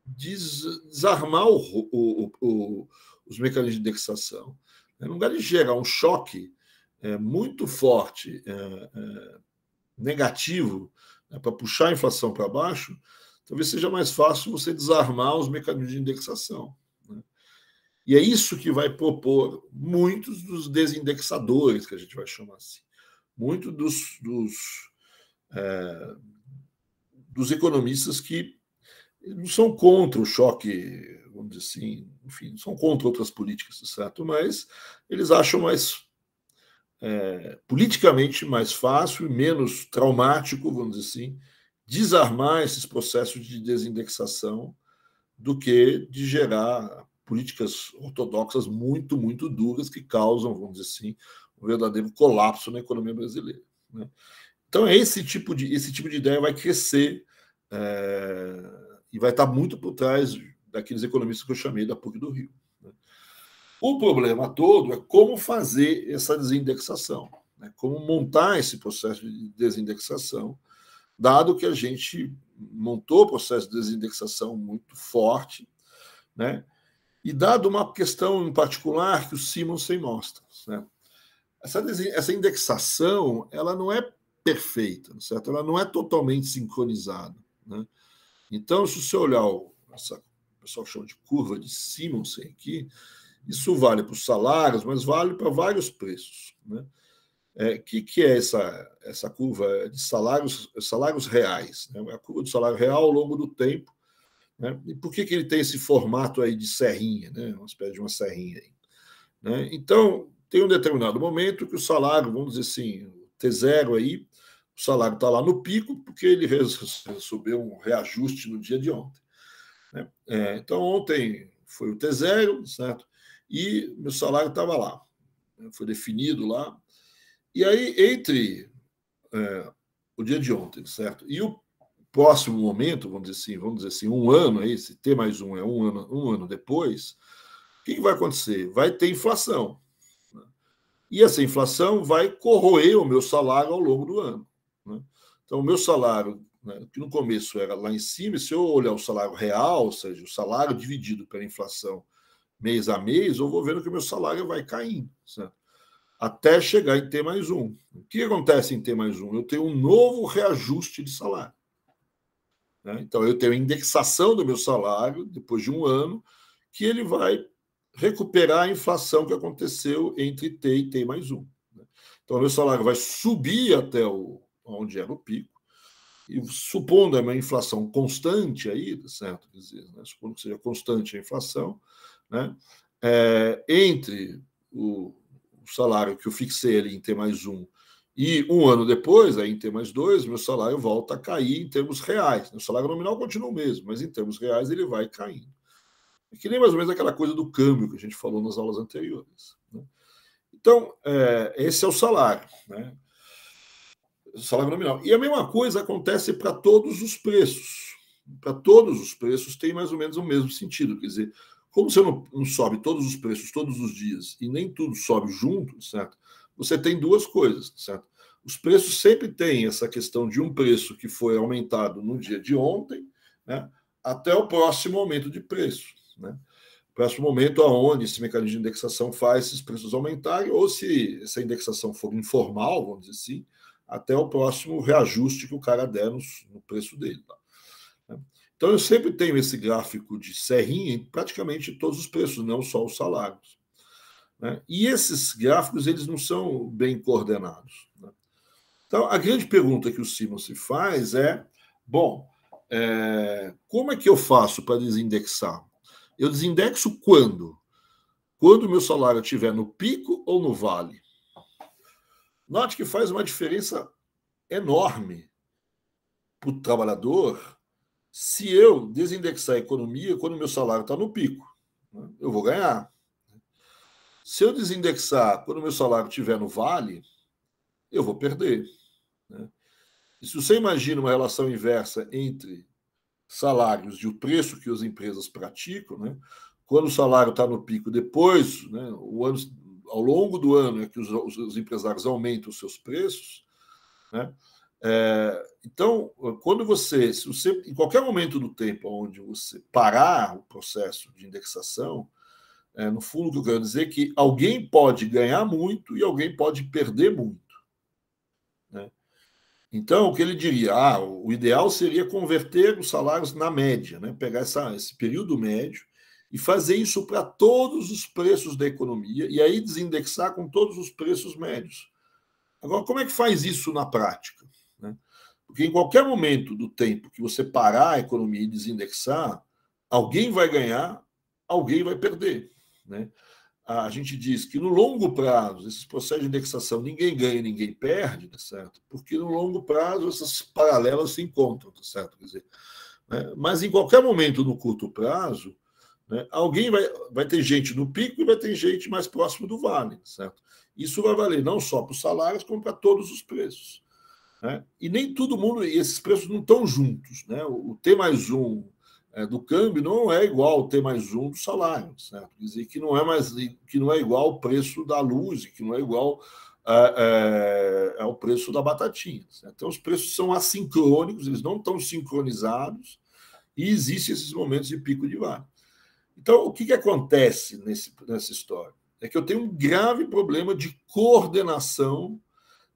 desarmar os mecanismos de indexação. No lugar de gerar um choque muito forte, negativo, para puxar a inflação para baixo, talvez seja mais fácil você desarmar os mecanismos de indexação. Né? E é isso que vai propor muitos dos desindexadores, que a gente vai chamar assim. Muitos dos economistas que não são contra o choque, vamos dizer assim, enfim, não são contra outras políticas, certo? Mas eles acham politicamente mais fácil e menos traumático, vamos dizer assim, desarmar esses processos de desindexação do que de gerar políticas ortodoxas muito, muito duras que causam, vamos dizer assim, um verdadeiro colapso na economia brasileira. Né? Então, esse tipo de ideia vai crescer e vai estar muito por trás daqueles economistas que eu chamei da PUC do Rio. Né? O problema todo é como fazer essa desindexação, né? Como montar esse processo de desindexação, dado que a gente montou o processo de desindexação muito forte, né? E dado uma questão em particular que o Simonsen mostra. Né? Essa indexação ela não é perfeita, certo? Ela não é totalmente sincronizada. Né? Então, se você olhar o pessoal chama de curva de Simonsen aqui, isso vale para os salários, mas vale para vários preços. Né? Que é essa curva de salários reais? Né? A curva do salário real ao longo do tempo. Né? E por que ele tem esse formato aí de serrinha, né? Uma espécie de uma serrinha aí. Né? Então, tem um determinado momento que o salário, vamos dizer assim, o T0 aí, o salário está lá no pico porque ele recebeu um reajuste no dia de ontem. Né? Então, ontem foi o T0, certo? E meu salário estava lá, foi definido lá. E aí, entre o dia de ontem, certo? E o próximo momento, vamos dizer assim, um ano aí, se T mais um é um ano depois, o que vai acontecer? Vai ter inflação. Né? E essa inflação vai corroer o meu salário ao longo do ano. Né? Então, o meu salário, né, que no começo era lá em cima, se eu olhar o salário real, ou seja, o salário dividido pela inflação mês a mês, eu vou vendo que o meu salário vai caindo, certo? Até chegar em T mais um. O que acontece em T mais um? Eu tenho um novo reajuste de salário. Né? Então, eu tenho a indexação do meu salário, depois de um ano, que ele vai recuperar a inflação que aconteceu entre T e T mais um. Né? Então, o meu salário vai subir até onde era o pico, e supondo uma inflação constante aí, certo? Quer dizer, né? Supondo que seja constante a inflação, né? Entre o salário que eu fixei ali em T mais um E um ano depois, aí em T mais 2, meu salário volta a cair em termos reais. O salário nominal continua o mesmo, mas em termos reais ele vai caindo. É que nem mais ou menos aquela coisa do câmbio que a gente falou nas aulas anteriores. Né? Então, esse é o salário, né? O salário nominal. E a mesma coisa acontece para todos os preços. Para todos os preços tem mais ou menos o mesmo sentido. Quer dizer, como você não sobe todos os preços todos os dias e nem tudo sobe junto, certo? Você tem duas coisas, certo? Os preços sempre têm essa questão de um preço que foi aumentado no dia de ontem, né, até o próximo aumento de preço, né? Próximo momento aonde esse mecanismo de indexação faz esses preços aumentarem, ou se essa indexação for informal, vamos dizer assim, até o próximo reajuste que o cara der no preço dele. Tá? Então, eu sempre tenho esse gráfico de serrinha em praticamente todos os preços, não só os salários. Né? E esses gráficos, eles não são bem coordenados. Né? Então, a grande pergunta que o Simon se faz é, bom, como é que eu faço para desindexar? Eu desindexo quando? Quando o meu salário estiver no pico ou no vale? Note que faz uma diferença enorme para o trabalhador se eu desindexar a economia quando o meu salário está no pico. Né? Eu vou ganhar. Se eu desindexar quando o meu salário estiver no vale, eu vou perder. Né? E se você imagina uma relação inversa entre salários e o preço que as empresas praticam, né? Quando o salário está no pico, depois, né, ao longo do ano, é que os empresários aumentam os seus preços. Né? Então, se você, em qualquer momento do tempo onde você parar o processo de indexação, no fundo, o que eu quero dizer é que alguém pode ganhar muito e alguém pode perder muito. Né? Então, o que ele diria? O ideal seria converter os salários na média, né? Pegar esse período médio e fazer isso para todos os preços da economia e aí desindexar com todos os preços médios. Agora, como é que faz isso na prática? Né? Porque em qualquer momento do tempo que você parar a economia e desindexar, alguém vai ganhar, alguém vai perder. Né? A gente diz que no longo prazo, esses processos de indexação, ninguém ganha e ninguém perde, tá certo? Porque no longo prazo essas paralelas se encontram, tá certo? Quer dizer, né? Mas em qualquer momento no curto prazo, né, alguém vai ter gente no pico e vai ter gente mais próximo do vale, tá certo? Isso vai valer não só para os salários, como para todos os preços. Né? E nem todo mundo, esses preços não estão juntos. Né? O T mais 1 do câmbio não é igual ao T mais 1 do salário. Certo? Quer dizer, que não é igual ao preço da luz, que não é igual ao preço da batatinha. Certo? Então, os preços são assincrônicos, eles não estão sincronizados e existem esses momentos de pico de vale. Então, o que acontece nessa história? É que eu tenho um grave problema de coordenação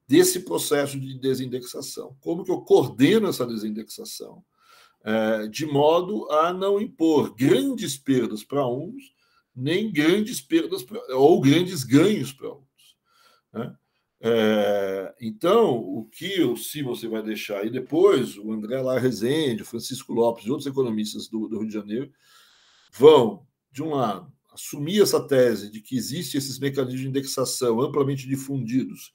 desse processo de desindexação. Como que eu coordeno essa desindexação? De modo a não impor grandes perdas para uns, nem grandes perdas ou grandes ganhos para outros. Né? Então, o que se você vai deixar aí depois, o André Lar Rezende, o Francisco Lopes e outros economistas do Rio de Janeiro vão, de um lado, assumir essa tese de que existem esses mecanismos de indexação amplamente difundidos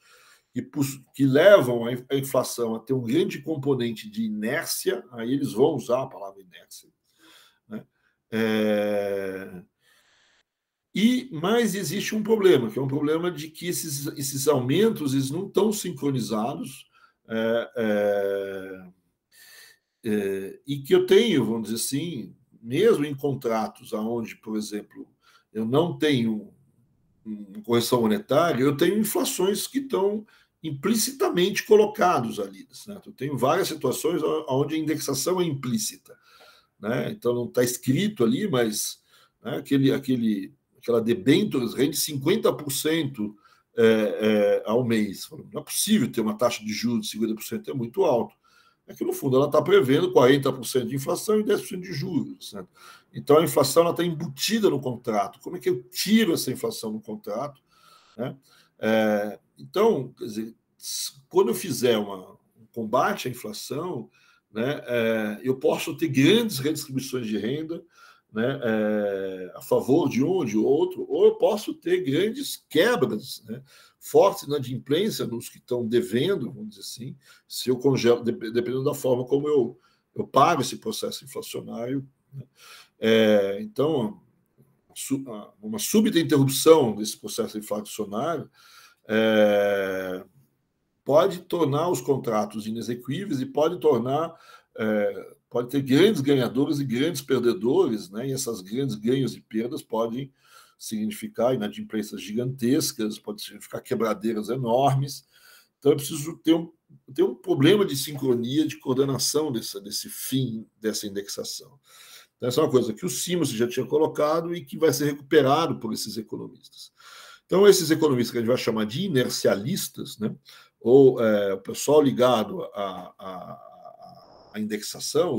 que levam a inflação a ter um grande componente de inércia, aí eles vão usar a palavra inércia. Né? Mas existe um problema, que é um problema de que esses aumentos eles não estão sincronizados e que eu tenho, vamos dizer assim, mesmo em contratos onde, por exemplo, eu não tenho correção monetária, eu tenho inflações que estão implicitamente colocados ali. Certo? Eu tenho várias situações onde a indexação é implícita. Né? Então, não está escrito ali, mas né, aquela debêntures rende 50% ao mês. Não é possível ter uma taxa de juros de 50%, é muito alto. É que, no fundo, ela está prevendo 40% de inflação e 10% de juros. Certo? Então, a inflação está embutida no contrato. Como é que eu tiro essa inflação no contrato? Né? Então, quer dizer, quando eu fizer um combate à inflação, né, eu posso ter grandes redistribuições de renda, né, a favor de um ou de outro, ou eu posso ter grandes quebras, né, fortes na inadimplência nos que estão devendo, vamos dizer assim, se eu congelo, dependendo da forma como eu pago esse processo inflacionário. Né. Então, uma súbita interrupção desse processo inflacionário pode tornar os contratos inexequíveis e pode ter grandes ganhadores e grandes perdedores, né? E essas grandes ganhos e perdas podem significar inadimplências gigantescas, pode significar quebradeiras enormes. Então, eu preciso ter um problema de sincronia, de coordenação desse fim dessa indexação. Então, essa é uma coisa que o Simons já tinha colocado e que vai ser recuperado por esses economistas. Então, esses economistas que a gente vai chamar de inercialistas, né, ou o pessoal ligado à indexação,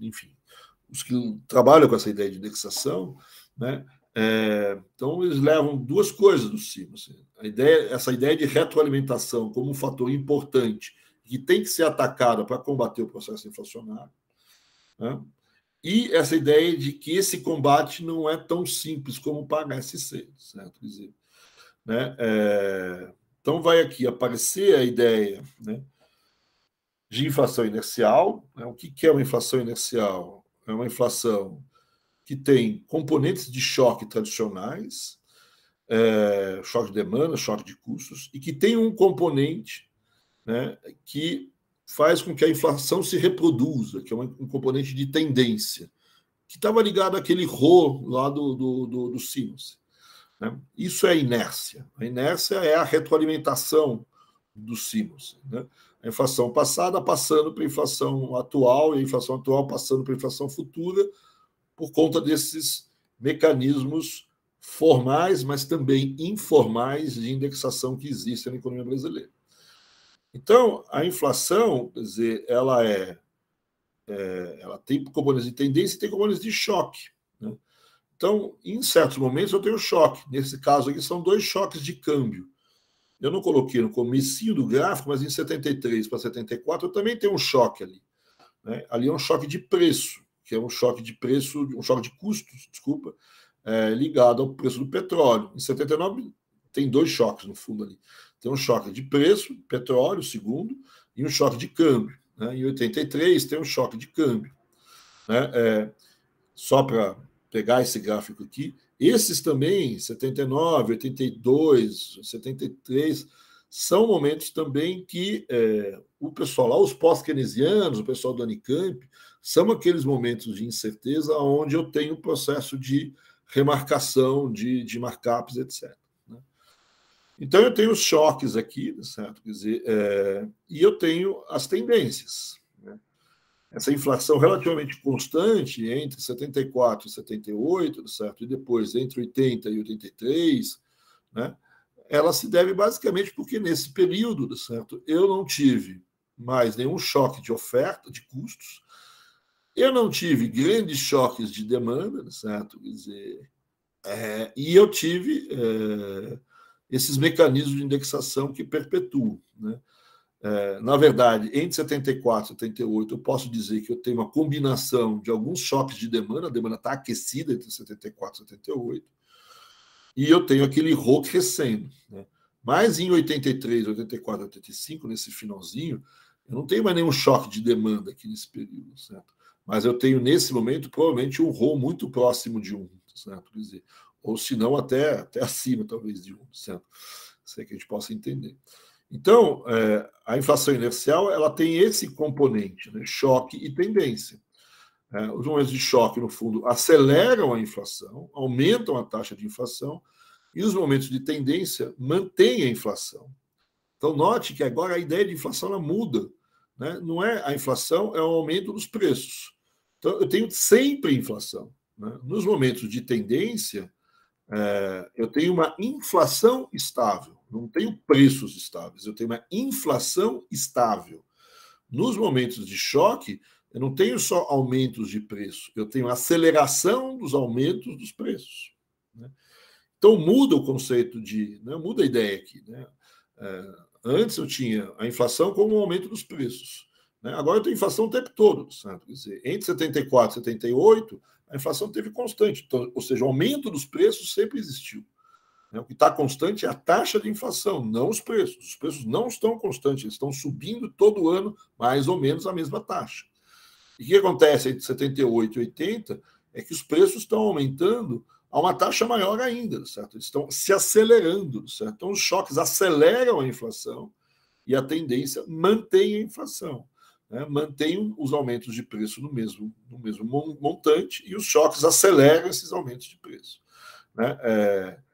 enfim, os que trabalham com essa ideia de indexação, né, então eles levam duas coisas do Simons. Essa ideia de retroalimentação como um fator importante que tem que ser atacada para combater o processo inflacionário, né, e essa ideia de que esse combate não é tão simples como parece ser, certo? Quer dizer, né, então vai aqui aparecer a ideia, né, de inflação inercial. Né? O que é uma inflação inercial? É uma inflação que tem componentes de choque tradicionais, choque de demanda, choque de custos, e que tem um componente, né, que faz com que a inflação se reproduza, que é um componente de tendência, que estava ligado àquele Rho lá do Simons. Né? Isso é inércia. A inércia é a retroalimentação do Simons. Né? A inflação passada passando para a inflação atual e a inflação atual passando para a inflação futura por conta desses mecanismos formais, mas também informais de indexação que existem na economia brasileira. Então, a inflação, quer dizer, ela tem componentes de tendência e tem componentes de choque. Né? Então, em certos momentos, eu tenho choque. Nesse caso aqui, são 2 choques de câmbio. Eu não coloquei no comecinho do gráfico, mas em 73 para 74 eu também tenho um choque ali. Né? Ali é um choque de preço, que é um choque de preço, um choque de custos, desculpa, ligado ao preço do petróleo. Em 79 tem 2 choques no fundo ali. Tem um choque de preço, petróleo, segundo, e um choque de câmbio. Né? Em 83 tem um choque de câmbio. Né? Só para pegar esse gráfico aqui, esses também, 79, 82, 73, são momentos também que o pessoal lá, os pós-keynesianos, o pessoal do Unicamp, são aqueles momentos de incerteza onde eu tenho o processo de remarcação, de markups, etc. Né? Então, eu tenho os choques aqui, certo? Quer dizer, e eu tenho as tendências. Né? Essa inflação relativamente constante entre 74 e 78, certo? E depois entre 80 e 83, né? Ela se deve basicamente porque nesse período, certo? Eu não tive mais nenhum choque de oferta, de custos, eu não tive grandes choques de demanda, certo? Quer dizer, e eu tive esses mecanismos de indexação que perpetuam, né? Na verdade, entre 74 e 78, eu posso dizer que eu tenho uma combinação de alguns choques de demanda, a demanda está aquecida entre 74 e 78, e eu tenho aquele Rho crescendo. Né? Mas em 83, 84, 85, nesse finalzinho, eu não tenho mais nenhum choque de demanda aqui nesse período, certo? Mas eu tenho, nesse momento, provavelmente um Rho muito próximo de 1, certo? Quer dizer, ou se não, até acima, talvez, de 1, certo? Isso é que a gente possa entender. Então, a inflação inercial ela tem esse componente, né? Choque e tendência. Os momentos de choque, no fundo, aceleram a inflação, aumentam a taxa de inflação, e os momentos de tendência mantêm a inflação. Então, note que agora a ideia de inflação ela muda. Né? Não é a inflação, é o aumento dos preços. Então, eu tenho sempre inflação. Né? Nos momentos de tendência, eu tenho uma inflação estável, não tenho preços estáveis, eu tenho uma inflação estável. Nos momentos de choque, eu não tenho só aumentos de preço, eu tenho aceleração dos aumentos dos preços. Né? Então muda o conceito muda a ideia aqui. Né? Antes eu tinha a inflação como um aumento dos preços. né? Agora eu tenho inflação o tempo todo, certo? Quer dizer, entre 74 e 78, a inflação teve constante, então, ou seja, o aumento dos preços sempre existiu. O que está constante é a taxa de inflação, não os preços. Os preços não estão constantes, eles estão subindo todo ano, mais ou menos a mesma taxa. E o que acontece entre 78 e 80 é que os preços estão aumentando a uma taxa maior ainda, certo? Eles estão se acelerando, certo? Então, os choques aceleram a inflação e a tendência mantém a inflação, né? Mantém os aumentos de preço no mesmo montante e os choques aceleram esses aumentos de preço, né?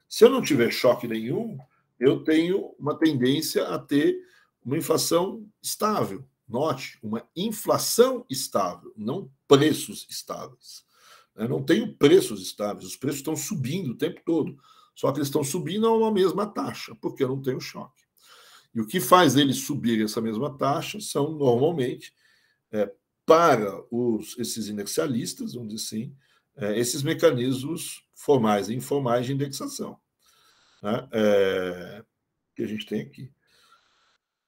Se eu não tiver choque nenhum, eu tenho uma tendência a ter uma inflação estável. Note, uma inflação estável, não preços estáveis. Eu não tenho preços estáveis, os preços estão subindo o tempo todo, só que eles estão subindo a uma mesma taxa, porque eu não tenho choque. E o que faz eles subir essa mesma taxa são, normalmente, para esses inercialistas, vamos dizer assim, esses mecanismos formais e informais de indexação, né? Que a gente tem aqui.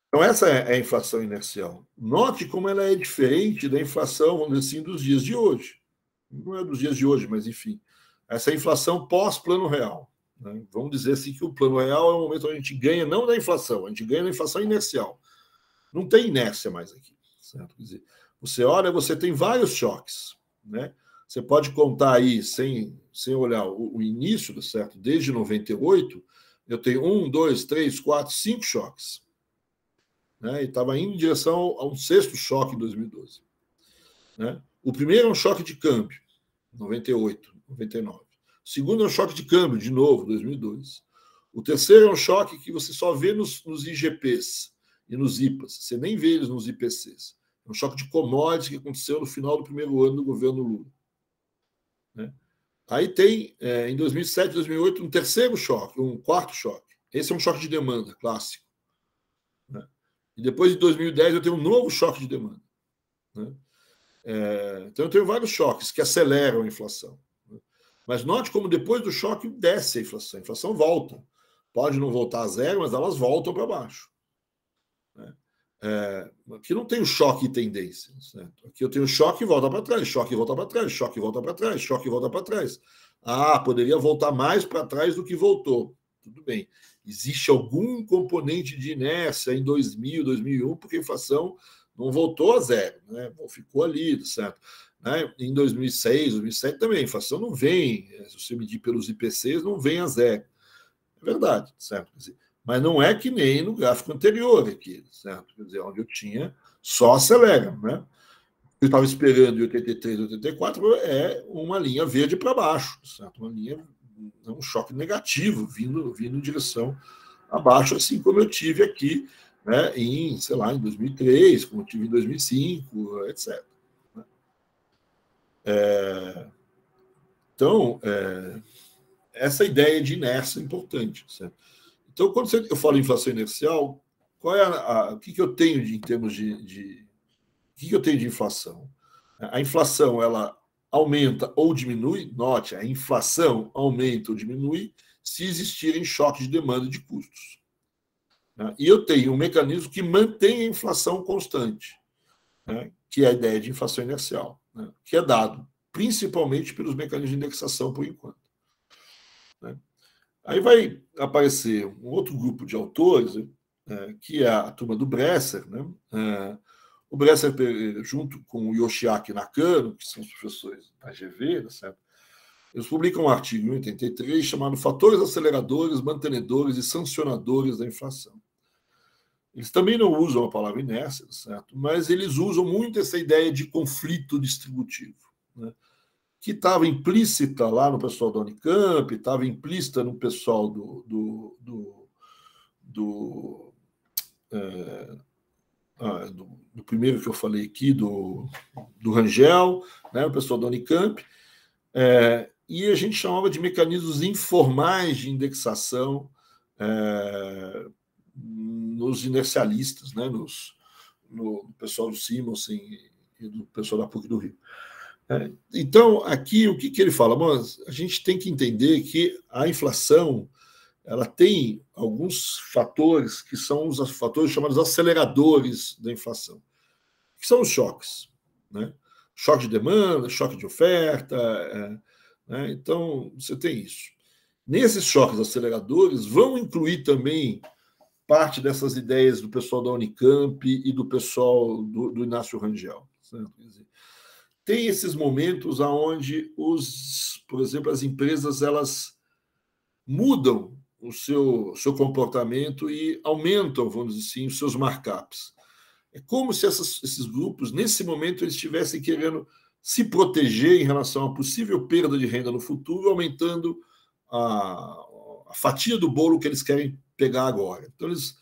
Então, essa é a inflação inercial. Note como ela é diferente da inflação, vamos dizer assim, dos dias de hoje. Não é dos dias de hoje, mas enfim. Essa é a inflação pós-plano real, né? Vamos dizer assim que o plano real é o momento onde a gente ganha não da inflação, a gente ganha da inflação inercial. Não tem inércia mais aqui, certo? Quer dizer, você olha, você tem vários choques, né? Você pode contar aí, sem olhar o início, certo? Desde 98, eu tenho 1, 2, 3, 4, 5 choques, né? E estava indo em direção a um sexto choque em 2012. Né? O primeiro é um choque de câmbio, 98, 99. O segundo é um choque de câmbio, de novo, 2002. O terceiro é um choque que você só vê nos IGPs e nos IPAs. Você nem vê eles nos IPCs. É um choque de commodities que aconteceu no final do primeiro ano do governo Lula, né? Aí tem, em 2007, 2008, um terceiro choque, um quarto choque. Esse é um choque de demanda clássico, né? E depois de 2010 eu tenho um novo choque de demanda, né? Então eu tenho vários choques que aceleram a inflação, né? Mas note como depois do choque desce a inflação volta. Pode não voltar a zero, mas elas voltam para baixo, né? Aqui não tem o choque e tendência, certo? Aqui eu tenho choque e volta para trás, choque e volta para trás, choque e volta para trás, choque e volta para trás. Poderia voltar mais para trás do que voltou. Tudo bem. Existe algum componente de inércia em 2000, 2001, porque a inflação não voltou a zero, né? Ficou ali, certo? Né? Em 2006, 2007 também, a inflação não vem, se você medir pelos IPCs, não vem a zero. É verdade, certo? Quer dizer, mas não é que nem no gráfico anterior aqui, certo? Quer dizer, onde eu tinha só acelera, né? Eu estava esperando em 83, 84, é uma linha verde para baixo, certo? Uma linha, um choque negativo, vindo em direção abaixo, assim como eu tive aqui, né, em 2003, como eu tive em 2005, etc. Então, essa ideia de inércia é importante, certo? Então, quando eu falo em inflação inercial, qual é o que eu tenho em termos de o que eu tenho de inflação? A inflação, ela aumenta ou diminui, note, a inflação aumenta ou diminui se existirem choques de demanda e de custos, né? E eu tenho um mecanismo que mantém a inflação constante, né? Que é a ideia de inflação inercial, né? Que é dado principalmente pelos mecanismos de indexação por enquanto, né? Aí vai aparecer um outro grupo de autores, que é a turma do Bresser, né? O Bresser, junto com o Yoshiaki Nakano, que são os professores da GV, certo? Eles publicam um artigo em 83 chamado Fatores Aceleradores, Mantenedores e Sancionadores da Inflação. Eles também não usam a palavra inércia, certo? Mas eles usam muito essa ideia de conflito distributivo, né? Que estava implícita lá no pessoal da Unicamp, estava implícita no pessoal do primeiro que eu falei aqui, do Rangel, né, o pessoal da Unicamp, e a gente chamava de mecanismos informais de indexação nos inercialistas, né, no pessoal do Simons e do pessoal da PUC do Rio. Então, aqui, o que ele fala? Bom, a gente tem que entender que a inflação ela tem alguns fatores que são os fatores chamados aceleradores da inflação. que são os choques, né? Choque de demanda, choque de oferta, né? Então, você tem isso. Nesses choques aceleradores, vão incluir também parte dessas ideias do pessoal da Unicamp e do pessoal do Inácio Rangel. Certo? Quer dizer, tem esses momentos onde, por exemplo, as empresas elas mudam o seu comportamento e aumentam, vamos dizer assim, os seus markups. É como se esses grupos, nesse momento, eles estivessem querendo se proteger em relação a possível perda de renda no futuro, aumentando a fatia do bolo que eles querem pegar agora. Então, eles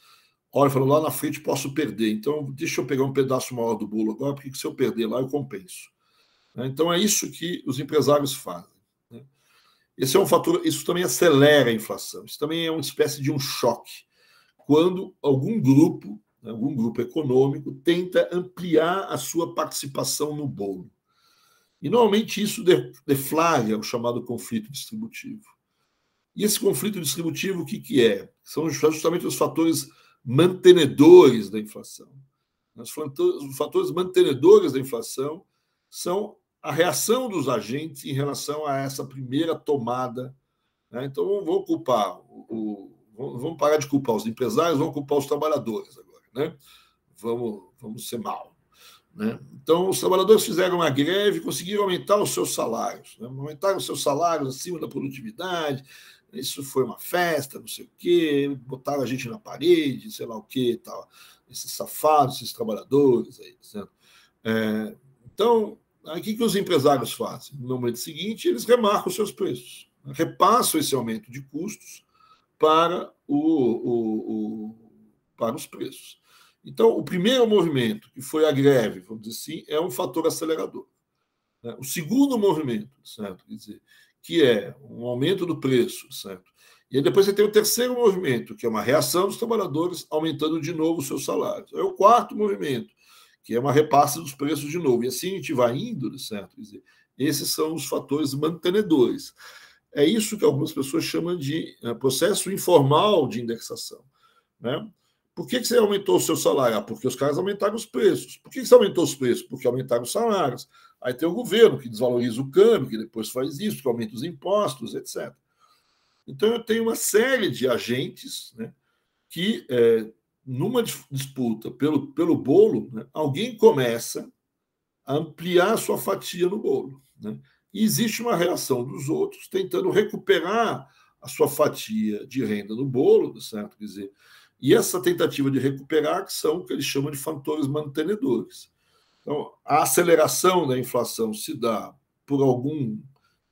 olham e falam, lá na frente posso perder, então deixa eu pegar um pedaço maior do bolo agora, porque se eu perder lá, eu compenso. Então, é isso que os empresários fazem. Esse é um fator, isso também acelera a inflação, isso também é uma espécie de um choque, quando algum grupo econômico tenta ampliar a sua participação no bolo. E, normalmente, isso deflagra o chamado conflito distributivo. E esse conflito distributivo, o que é? São justamente os fatores mantenedores da inflação. Os fatores mantenedores da inflação são a reação dos agentes em relação a essa primeira tomada. Né? Então, vamos parar de culpar os empresários, vamos culpar os trabalhadores agora. Né? Vamos ser mal. Né? Então, os trabalhadores fizeram uma greve e conseguiram aumentar os seus salários. Né? Aumentaram os seus salários acima da produtividade. Isso foi uma festa, não sei o quê, botaram a gente na parede, sei lá o quê, tal. Esses safados, esses trabalhadores aí. Certo? Então, aí, o que os empresários fazem? No momento seguinte, eles remarcam os seus preços, né? Repassam esse aumento de custos para os preços. Então, o primeiro movimento, que foi a greve, vamos dizer assim, é um fator acelerador. Né? O segundo movimento, certo? Quer dizer, que é um aumento do preço, certo? E aí depois você tem o terceiro movimento, que é uma reação dos trabalhadores aumentando de novo os seus salários. É o quarto movimento, que é uma repasse dos preços de novo. E assim a gente vai indo, certo? Quer dizer, esses são os fatores mantenedores. É isso que algumas pessoas chamam de processo informal de indexação. Né? Por que você aumentou o seu salário? Porque os caras aumentaram os preços. Por que você aumentou os preços? Porque aumentaram os salários. Aí tem o governo que desvaloriza o câmbio, que depois faz isso, que aumenta os impostos, etc. Então, eu tenho uma série de agentes, né, que, numa disputa pelo bolo, né, alguém começa a ampliar a sua fatia no bolo. Né? E existe uma reação dos outros tentando recuperar a sua fatia de renda no bolo, certo? Quer dizer, e essa tentativa de recuperar são o que eles chamam de fatores mantenedores. Então, a aceleração da inflação se dá por algum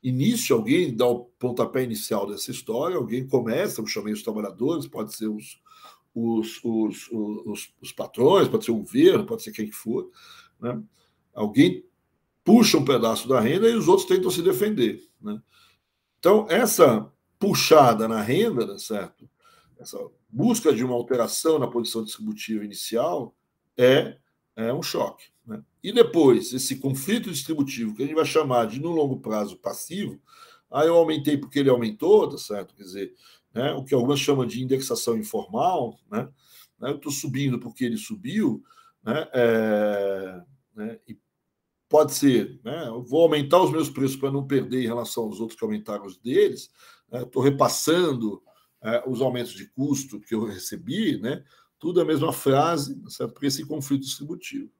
início, alguém dá o pontapé inicial dessa história, alguém começa, eu chamei os trabalhadores, pode ser os patrões, pode ser o governo, pode ser quem for. Né? Alguém puxa um pedaço da renda e os outros tentam se defender. Né? Então, essa puxada na renda, certo? Essa busca de uma alteração na posição distributiva inicial é um choque. Né? E depois, esse conflito distributivo, que a gente vai chamar de, no longo prazo, passivo, eu aumentei porque ele aumentou, tá certo? Quer dizer, né, o que algumas chamam de indexação informal, né? Eu estou subindo porque ele subiu, né? E pode ser, né? Eu vou aumentar os meus preços para não perder em relação aos outros que aumentaram os deles, né? Estou repassando os aumentos de custo que eu recebi, né? Tudo é a mesma frase, certo? Para esse conflito distributivo.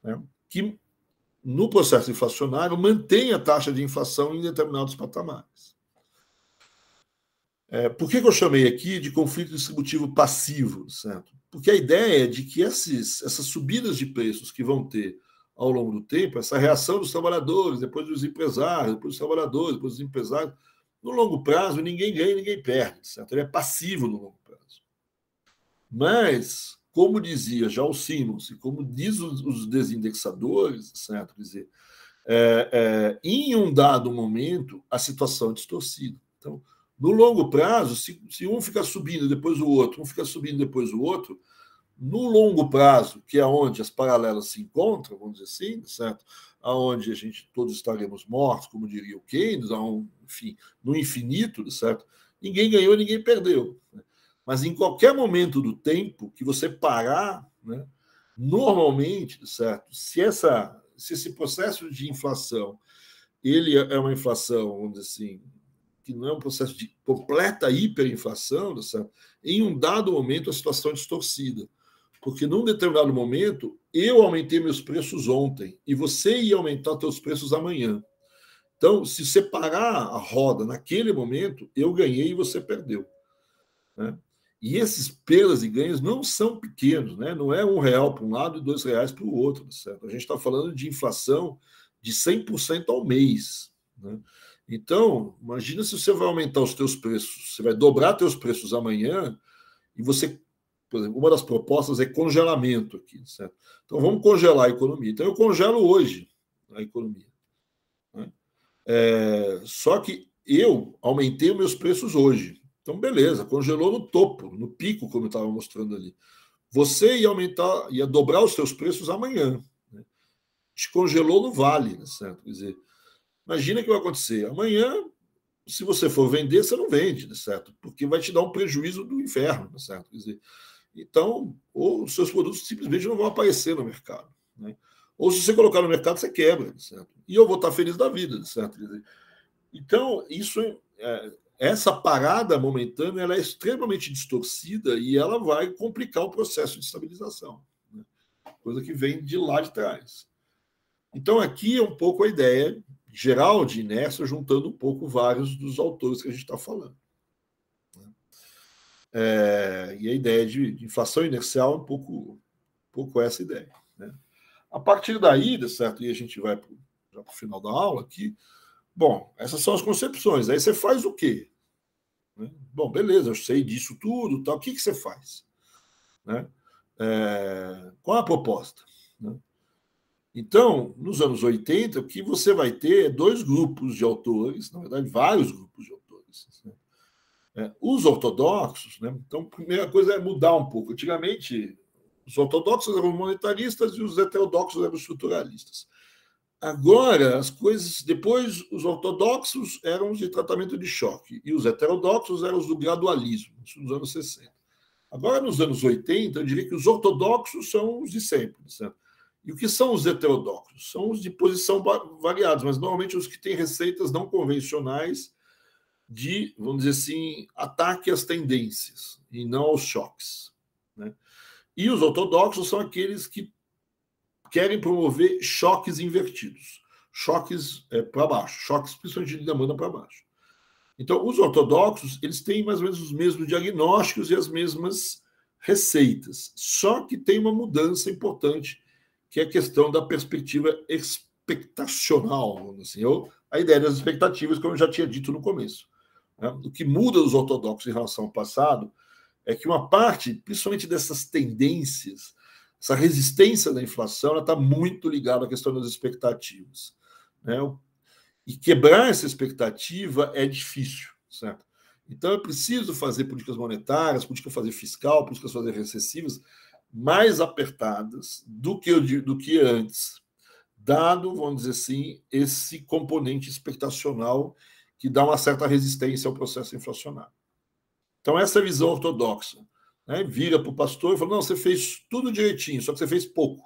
Né? Que, no processo inflacionário, mantém a taxa de inflação em determinados patamares. Por que eu chamei aqui de conflito distributivo passivo? Certo? Porque a ideia é de que essas subidas de preços que vão ter ao longo do tempo, essa reação dos trabalhadores, depois dos empresários, depois dos trabalhadores, depois dos empresários, no longo prazo, ninguém ganha e ninguém perde. Certo? Ele é passivo no longo prazo. Mas, como dizia já o Simons, e como diz os desindexadores, certo? Quer dizer, em um dado momento, a situação é distorcida. Então, no longo prazo, se um fica subindo depois o outro, um fica subindo depois o outro, no longo prazo, que é onde as paralelas se encontram, vamos dizer assim, certo? Aonde a gente todos estaremos mortos, como diria o Keynes, enfim, no infinito, certo? Ninguém ganhou, ninguém perdeu. Mas em qualquer momento do tempo que você parar, né, Normalmente, certo? Se esse processo de inflação ele é uma inflação, vamos dizer assim, que não é um processo de completa hiperinflação, certo? Em um dado momento a situação é distorcida. Porque num determinado momento eu aumentei meus preços ontem e você ia aumentar seus preços amanhã. Então, se separar a roda naquele momento, eu ganhei e você perdeu. Né? E esses perdas e ganhos não são pequenos, né? Não é R$1 para um lado e R$2 para o outro. Certo? A gente está falando de inflação de 100% ao mês. Né? Então, imagina se você vai aumentar os teus preços, você vai dobrar teus preços amanhã e você, por exemplo, uma das propostas é congelamento aqui. Certo? Então, vamos congelar a economia. Então, eu congelo hoje a economia. Né? Só que eu aumentei os meus preços hoje. Então, beleza, congelou no topo, no pico, como eu estava mostrando ali. Você ia aumentar, ia dobrar os seus preços amanhã. Né? Te congelou no vale, né, certo? Quer dizer, imagina o que vai acontecer. Amanhã, se você for vender, você não vende, né, certo? Porque vai te dar um prejuízo do inferno, né, certo? Quer dizer, então, ou os seus produtos simplesmente não vão aparecer no mercado. Né? Ou se você colocar no mercado, você quebra, né, certo? E eu vou estar feliz da vida, né, certo? Quer dizer, então, essa parada momentânea ela é extremamente distorcida e ela vai complicar o processo de estabilização, né? Coisa que vem de lá de trás. Então, aqui é um pouco a ideia geral de inércia, juntando um pouco vários dos autores que a gente está falando. E a ideia de inflação inercial é um pouco essa ideia. Né? A partir daí, certo? E a gente vai já para o final da aula aqui. Bom, essas são as concepções. Aí você faz o quê? Né? Bom, beleza, eu sei disso tudo, tal. O que você faz? Né? Qual a proposta? Né? Então, nos anos 80, o que você vai ter é dois grupos de autores, na verdade, vários grupos de autores. Né? Os ortodoxos, né? Então, a primeira coisa é mudar um pouco. Antigamente, os ortodoxos eram monetaristas e os heterodoxos eram estruturalistas. Agora, as coisas. Depois, os ortodoxos eram os de tratamento de choque e os heterodoxos eram os do gradualismo, isso nos anos 60. Agora, nos anos 80, eu diria que os ortodoxos são os de sempre. Certo? E o que são os heterodoxos? São os de posição variados, mas normalmente os que têm receitas não convencionais de, vamos dizer assim, ataque às tendências e não aos choques. Né? E os ortodoxos são aqueles que querem promover choques invertidos, choques para baixo, choques principalmente de demanda para baixo. Então, os ortodoxos eles têm mais ou menos os mesmos diagnósticos e as mesmas receitas, só que tem uma mudança importante, que é a questão da perspectiva expectacional, assim, ou a ideia das expectativas, como eu já tinha dito no começo. Né? O que muda os ortodoxos em relação ao passado é que uma parte, principalmente dessas tendências, essa resistência da inflação está muito ligada à questão das expectativas. Né? E quebrar essa expectativa é difícil, certo? Então, é preciso fazer políticas monetárias, política fazer fiscal, políticas fazer recessivas mais apertadas do que antes, dado, vamos dizer assim, esse componente expectacional que dá uma certa resistência ao processo inflacionário. Então, essa é a visão ortodoxa. Né? Vira para o pastor e fala, não, você fez tudo direitinho, só que você fez pouco.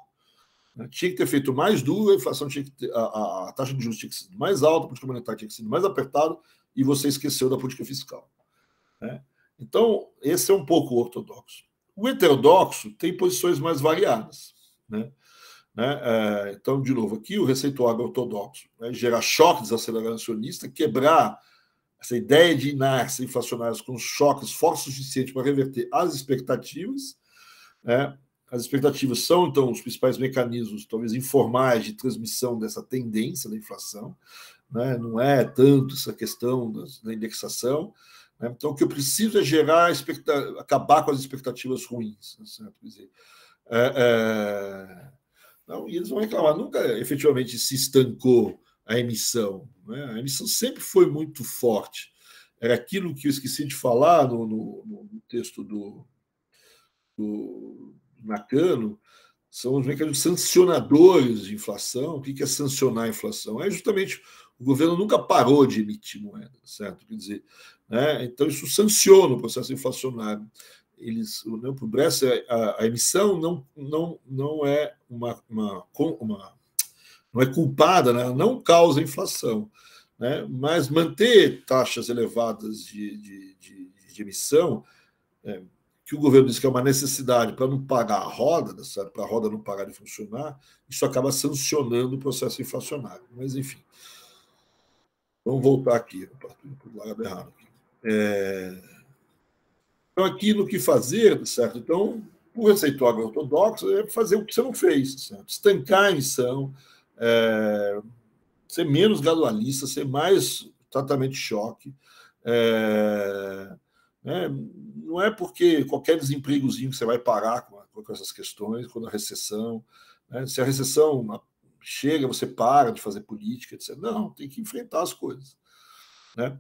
Né? Tinha que ter feito mais duro, a inflação tinha que ter, a taxa de juros tinha que ser mais alta, a política monetária tinha que ser mais apertada, e você esqueceu da política fiscal. Né? Então, esse é um pouco ortodoxo. O heterodoxo tem posições mais variadas. Né? Então, de novo, aqui o receituário ortodoxo, né? Gerar choque desaceleracionista, quebrar essa ideia de inércia inflacionária com choques fortes o suficiente para reverter as expectativas. Né? As expectativas são, então, os principais mecanismos, talvez informais, de transmissão dessa tendência da inflação. Né? Não é tanto essa questão da indexação. Né? Então, o que eu preciso é gerar, acabar com as expectativas ruins. Certo? Quer dizer, não, e eles vão reclamar, nunca efetivamente se estancou a emissão. Né? A emissão sempre foi muito forte. Era aquilo que eu esqueci de falar no texto do Nakano, são os mecanismos sancionadores de inflação. O que é sancionar a inflação? É justamente o governo nunca parou de emitir moeda, certo? Quer dizer, né? Então isso sanciona o processo inflacionário. o Bresser, a emissão não é não é culpada, né? Não causa inflação, né? Mas manter taxas elevadas de emissão, que o governo diz que é uma necessidade para não pagar a roda, para a roda não parar de funcionar, isso acaba sancionando o processo inflacionário. Mas, enfim, vamos voltar aqui, para o lado errado. Então, aqui no que fazer, certo? Então, o receituário ortodoxo é fazer o que você não fez, certo? Estancar a emissão, ser menos gradualista, ser mais tratamento de choque. Não é porque qualquer desempregozinho que você vai parar com essas questões, quando a recessão. Né? Se a recessão chega, você para de fazer política, etc. Não, tem que enfrentar as coisas. Né?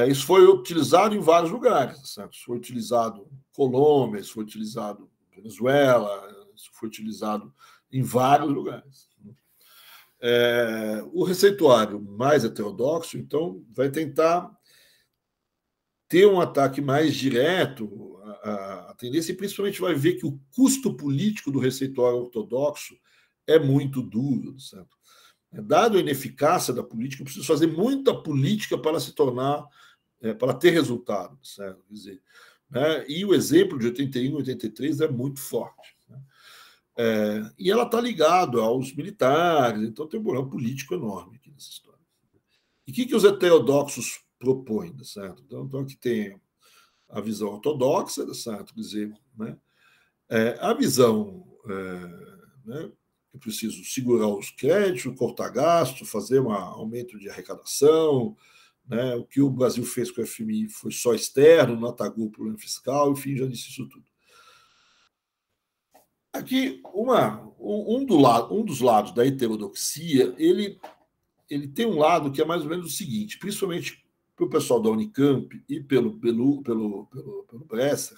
Isso foi utilizado em vários lugares. Certo? Isso foi utilizado em Colômbia, isso foi utilizado em Venezuela, isso foi utilizado em vários lugares. O receituário mais heterodoxo, então, vai tentar ter um ataque mais direto à tendência, e principalmente vai ver que o custo político do receituário ortodoxo é muito duro, certo? Dado a ineficácia da política, eu preciso fazer muita política para se tornar, para ter resultado, certo? Quer dizer, né? E o exemplo de 81 e 83 é muito forte. Né? E ela está ligada aos militares, então tem um problema político enorme aqui nessa história. E o que os heterodoxos propõem, certo? Então aqui tem a visão ortodoxa, certo? Quer dizer, né? A visão, né? Eu preciso segurar os créditos, cortar gasto, fazer um aumento de arrecadação, né? O que o Brasil fez com o FMI foi só externo, não atacou o problema fiscal, enfim, já disse isso tudo. Aqui, um dos lados da heterodoxia, ele tem um lado que é mais ou menos o seguinte, principalmente para o pessoal da Unicamp e pelo Bresser,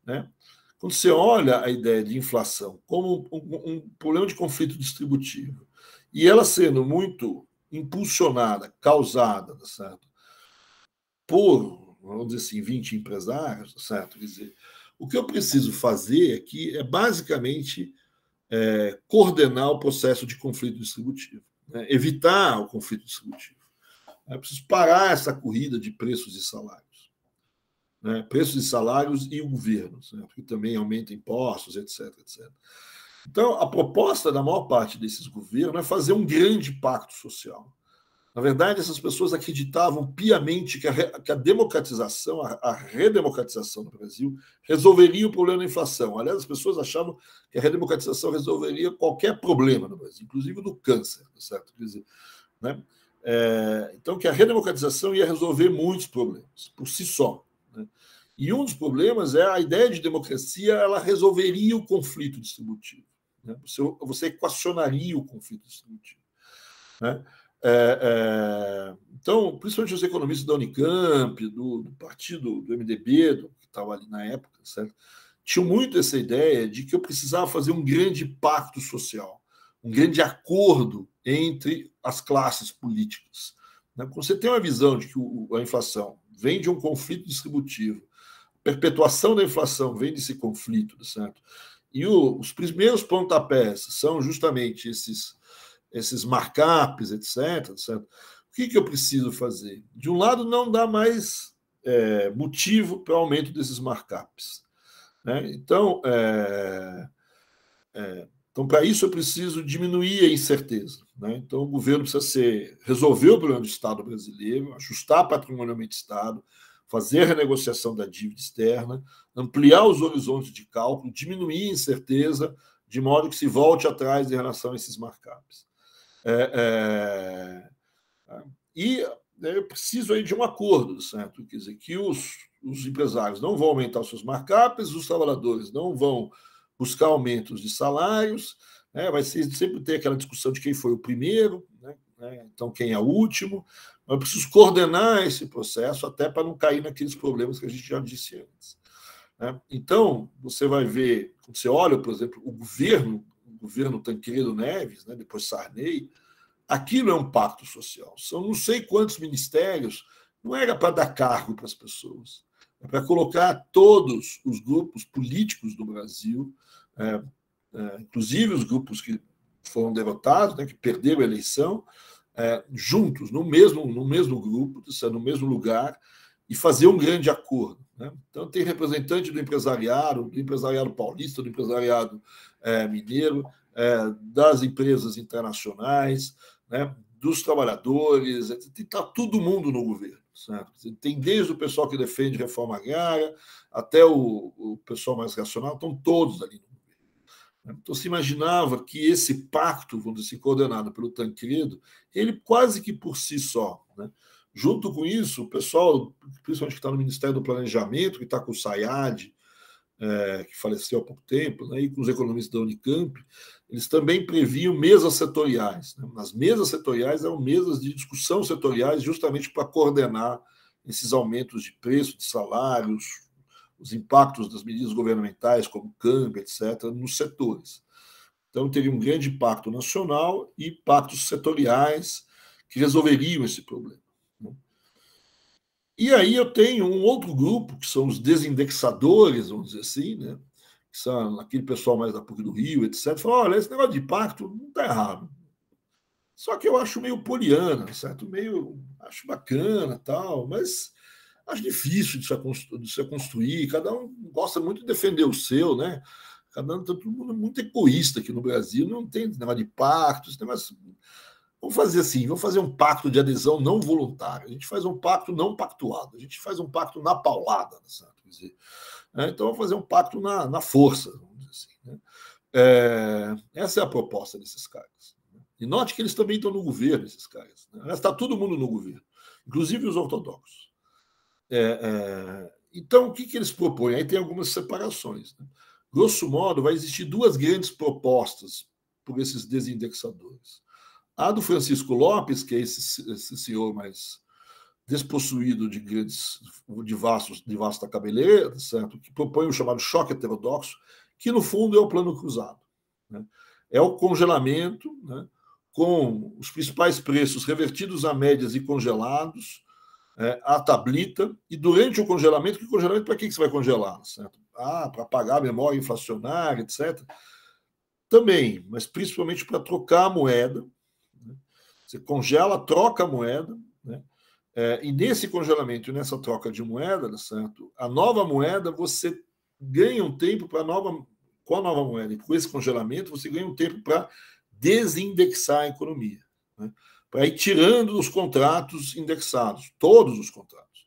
né? Quando você olha a ideia de inflação como um problema de conflito distributivo, e ela sendo muito impulsionada, causada, certo? Por, vamos dizer assim, 20 empresários, certo? Quer dizer, o que eu preciso fazer aqui é basicamente coordenar o processo de conflito distributivo, né? Evitar o conflito distributivo. Eu preciso parar essa corrida de preços e salários. Né? Preços e salários e o governo, né? Que também aumenta impostos, etc, etc. Então, a proposta da maior parte desses governos é fazer um grande pacto social. Na verdade, essas pessoas acreditavam piamente que a democratização, a redemocratização no Brasil, resolveria o problema da inflação. Aliás, as pessoas achavam que a redemocratização resolveria qualquer problema no Brasil, inclusive do câncer, certo? Quer dizer, né? Então, que a redemocratização ia resolver muitos problemas, por si só. Né? E um dos problemas é a ideia de democracia, ela resolveria o conflito distributivo. Né? Você equacionaria o conflito distributivo. Né? Então, principalmente os economistas da Unicamp, do partido do MDB, que estava ali na época, certo? Tinham muito essa ideia de que eu precisava fazer um grande pacto social, um grande acordo entre as classes políticas. Quando você tem uma visão de que a inflação vem de um conflito distributivo, a perpetuação da inflação vem desse conflito, certo? E os primeiros pontapés são justamente esses markups, etc. Certo? O que eu preciso fazer? De um lado, não dá mais motivo para o aumento desses markups. Né? Então, para isso, eu preciso diminuir a incerteza. Né? Então, o governo precisa resolver o problema do Estado brasileiro, ajustar patrimonialmente o Estado, fazer a renegociação da dívida externa, ampliar os horizontes de cálculo, diminuir a incerteza, de modo que se volte atrás em relação a esses markups. E eu preciso aí de um acordo, certo? Quer dizer, que os empresários não vão aumentar os seus markups, os trabalhadores não vão buscar aumentos de salários, né? Vai sempre ter aquela discussão de quem foi o primeiro, né? Então quem é o último. Eu preciso coordenar esse processo até para não cair naqueles problemas que a gente já disse antes. Né? Então, você vai ver, quando você olha, por exemplo, o governo Tancredo Neves, né? Depois Sarney, aquilo é um pacto social. São não sei quantos ministérios, não era para dar cargo para as pessoas, é para colocar todos os grupos políticos do Brasil, inclusive os grupos que foram derrotados, né, que perderam a eleição, juntos, no mesmo grupo, no mesmo lugar, e fazer um grande acordo. Né? Então, tem representante do empresariado paulista, do empresariado mineiro, das empresas internacionais, né, dos trabalhadores, está todo mundo no governo. Certo? Tem desde o pessoal que defende reforma agrária até o pessoal mais racional, estão todos ali no governo. Então, se imaginava que esse pacto, vamos dizer assim, coordenado pelo Tancredo, ele quase que por si só, né? Junto com isso, o pessoal, principalmente que está no Ministério do Planejamento, que está com o Sayad, que faleceu há pouco tempo, né, e com os economistas da Unicamp, eles também previam mesas setoriais. Né? As mesas setoriais eram mesas de discussão setoriais justamente para coordenar esses aumentos de preço, de salários, os impactos das medidas governamentais, como câmbio, etc., nos setores. Então, teria um grande pacto nacional e pactos setoriais que resolveriam esse problema. E aí eu tenho um outro grupo, que são os desindexadores, vamos dizer assim, né? Que são aquele pessoal mais da PUC do Rio, etc. Fala, olha, esse negócio de pacto não está errado. Só que eu acho meio poliana, certo? Acho bacana tal, mas acho difícil de se construir. Cada um gosta muito de defender o seu, né? Todo mundo muito egoísta aqui no Brasil, não tem negócio de pacto, esse negócio. Vamos fazer assim, vamos fazer um pacto de adesão não voluntária. A gente faz um pacto não pactuado. A gente faz um pacto na paulada, certo? Quer dizer, então vamos fazer um pacto na força, vamos dizer assim. Né? Essa é a proposta desses caras. E note que eles também estão no governo, esses caras. Né? Está todo mundo no governo, inclusive os ortodoxos. Então, o que eles propõem? Aí tem algumas separações. Né? Grosso modo, vai existir duas grandes propostas por esses desindexadores. A do Francisco Lopes, que é esse senhor mais despossuído de vasta cabeleira, certo? Que propõe o chamado choque heterodoxo, que no fundo é o plano cruzado. Né? É o congelamento, né? Com os principais preços revertidos a médias e congelados, a tablita, e durante o congelamento, para que você vai congelar? Certo? Para pagar a memória inflacionária, etc. Também, mas principalmente para trocar a moeda. Você congela, troca a moeda, né? E nesse congelamento e nessa troca de moeda, certo? A nova moeda, você ganha um tempo com a nova moeda. E com esse congelamento, você ganha um tempo para desindexar a economia. Né? Para ir tirando os contratos indexados, todos os contratos.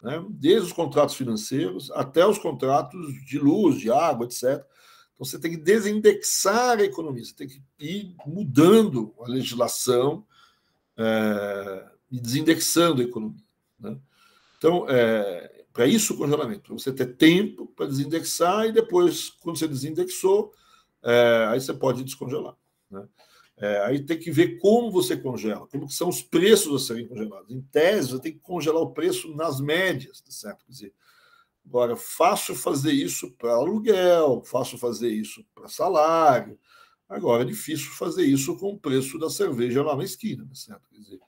Né? Desde os contratos financeiros até os contratos de luz, de água, etc. Então, você tem que desindexar a economia, você tem que ir mudando a legislação e desindexando a economia. Né? Então, para isso o congelamento, para você ter tempo para desindexar e depois, quando você desindexou, aí você pode descongelar. Né? Aí tem que ver como você congela, como que são os preços a serem congelados. Em tese, você tem que congelar o preço nas médias, tá certo? Quer dizer, agora, fácil fazer isso para aluguel, fácil fazer isso para salário. Agora, é difícil fazer isso com o preço da cerveja lá na esquina, tá certo? Quer dizer,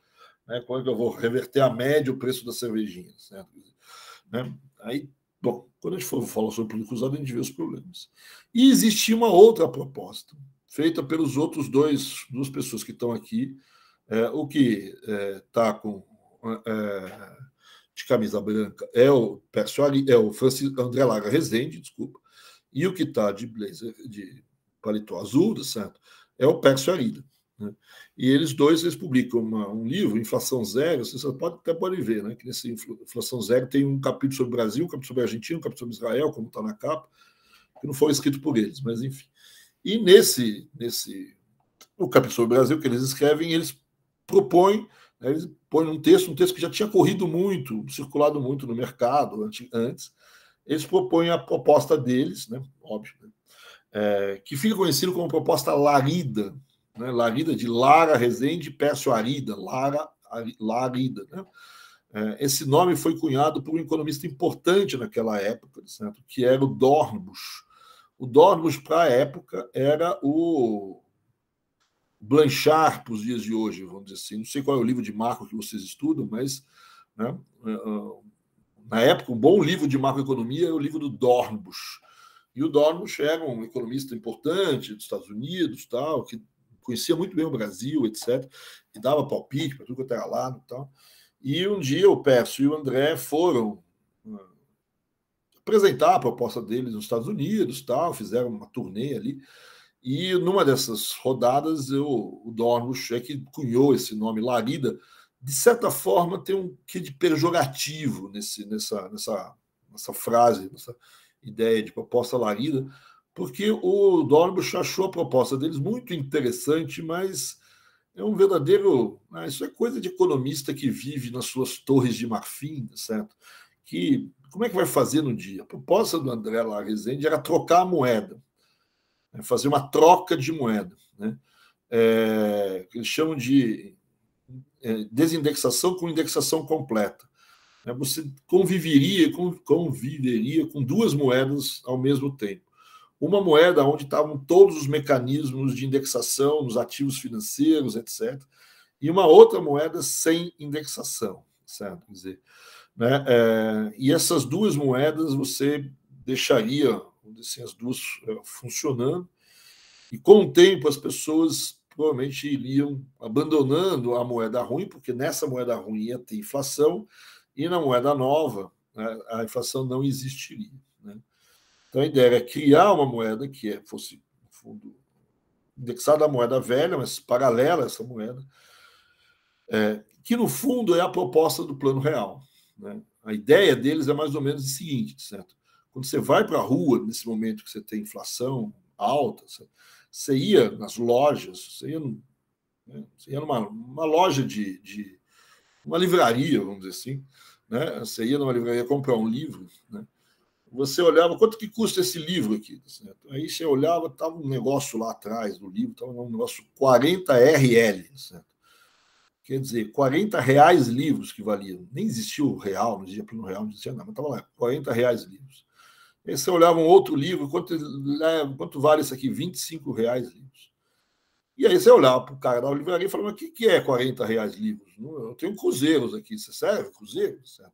como é que eu vou reverter a média o preço da cervejinha, certo? Né? Aí, bom, quando a gente for falar sobre o plano cruzado, a gente vê os problemas. E existia uma outra proposta, feita pelos outros duas pessoas que estão aqui, o que está com de camisa branca é o Francisco André Lara Rezende, desculpa, e o que está de blazer, de paletó azul, certo? É o Pércio Arida. Né? E eles publicam um livro, Inflação Zero, vocês até podem ver, né? Que nesse Inflação Zero tem um capítulo sobre o Brasil, um capítulo sobre a Argentina, um capítulo sobre Israel, como está na capa, que não foi escrito por eles, mas enfim. E no capítulo sobre o Brasil que eles escrevem, eles propõem, né, eles põem um texto que já tinha corrido muito, circulado muito no mercado antes, eles propõem a proposta deles, né, óbvio, né, que fica conhecido como proposta Larida, né, Larida de Lara Rezende Pércio Arida, Larida. Né? Esse nome foi cunhado por um economista importante naquela época, certo? Que era o Dornbusch. O Dornbusch, para a época, era o Blanchard para os dias de hoje, vamos dizer assim. Não sei qual é o livro de macro que vocês estudam, mas, né, na época, um bom livro de macroeconomia é o livro do Dornbusch. E o Dornbusch era um economista importante dos Estados Unidos, tal, que conhecia muito bem o Brasil, etc., e dava palpite para tudo quanto era lado e tal. E um dia o Pércio e o André foram apresentar a proposta deles nos Estados Unidos, tal, fizeram uma turnê ali. E numa dessas rodadas, o Dornbusch é que cunhou esse nome Larida. De certa forma, tem um quê de pejorativo nessa frase, nessa ideia de proposta Larida, porque o Dornbusch achou a proposta deles muito interessante, mas é um verdadeiro... isso é coisa de economista que vive nas suas torres de marfim, certo? Que, como é que vai fazer no dia? A proposta do André lá Rezende era trocar a moeda, fazer uma troca de moeda, né? Eles chamam de desindexação com indexação completa. Você conviveria com duas moedas ao mesmo tempo. Uma moeda onde estavam todos os mecanismos de indexação nos ativos financeiros, etc., e uma outra moeda sem indexação, certo? Quer dizer, e essas duas moedas você deixaria, assim, as duas funcionando, e com o tempo as pessoas provavelmente iriam abandonando a moeda ruim, porque nessa moeda ruim ia ter inflação, e na moeda nova, né, a inflação não existiria. Né? Então a ideia era criar uma moeda que fosse, no fundo, indexada à moeda velha, mas paralela a essa moeda, que no fundo é a proposta do Plano Real. Né? A ideia deles é mais ou menos o seguinte, certo? Quando você vai para a rua, nesse momento que você tem inflação alta, você ia nas lojas, você ia numa loja uma livraria, vamos dizer assim, né? Você ia numa livraria comprar um livro, né? Você olhava, quanto que custa esse livro aqui? Certo? Aí você olhava, estava um negócio lá atrás do livro, estava um negócio 40 RL, certo? Quer dizer, 40 reais livros que valiam. Nem existia o real, não existia plano real, não existia nada, mas estava lá, 40 reais livros. Aí você olhava um outro livro, quanto vale isso aqui? 25 reais livros. E aí você olhava para o cara da livraria e falava, mas o que é 40 reais livros? Eu tenho cruzeiros aqui, você serve cruzeiro? Certo?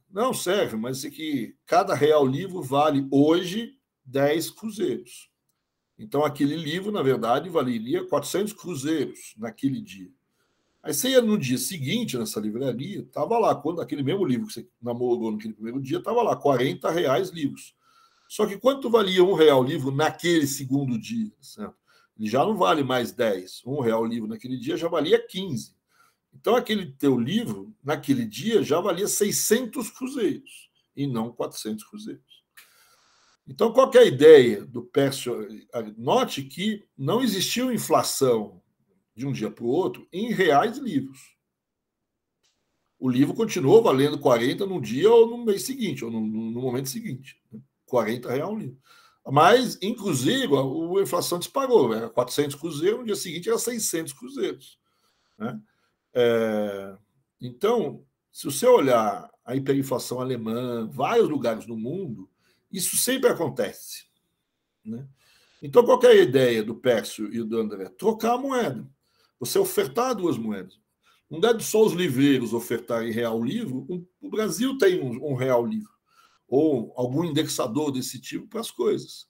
Não serve, mas é que cada real livro vale hoje 10 cruzeiros. Então aquele livro, na verdade, valeria 400 cruzeiros naquele dia. Aí você ia no dia seguinte nessa livraria, estava lá, quando aquele mesmo livro que você namorou naquele primeiro dia, estava lá, 40 reais livros. Só que quanto valia R$1 livro naquele segundo dia? Certo? Ele já não vale mais 10. R$1 livro naquele dia já valia 15. Então, aquele teu livro, naquele dia, já valia 600 cruzeiros, e não 400 cruzeiros. Então, qual que é a ideia do Pércio? Note que não existiu inflação de um dia para o outro em reais livros. O livro continuou valendo 40 no dia ou no mês seguinte, ou no momento seguinte. 40 reais um livro. Mas, em cruzeiro, a inflação disparou. Era 400 cruzeiros, no dia seguinte era 600 cruzeiros. Né? Então, se você olhar a hiperinflação alemã, vários lugares do mundo, isso sempre acontece. Né? Então, qual é a ideia do Pércio e do André? Trocar a moeda. Você ofertar duas moedas. Não dá de só os livreiros ofertarem real livro. O Brasil tem um real livro. Ou algum indexador desse tipo para as coisas.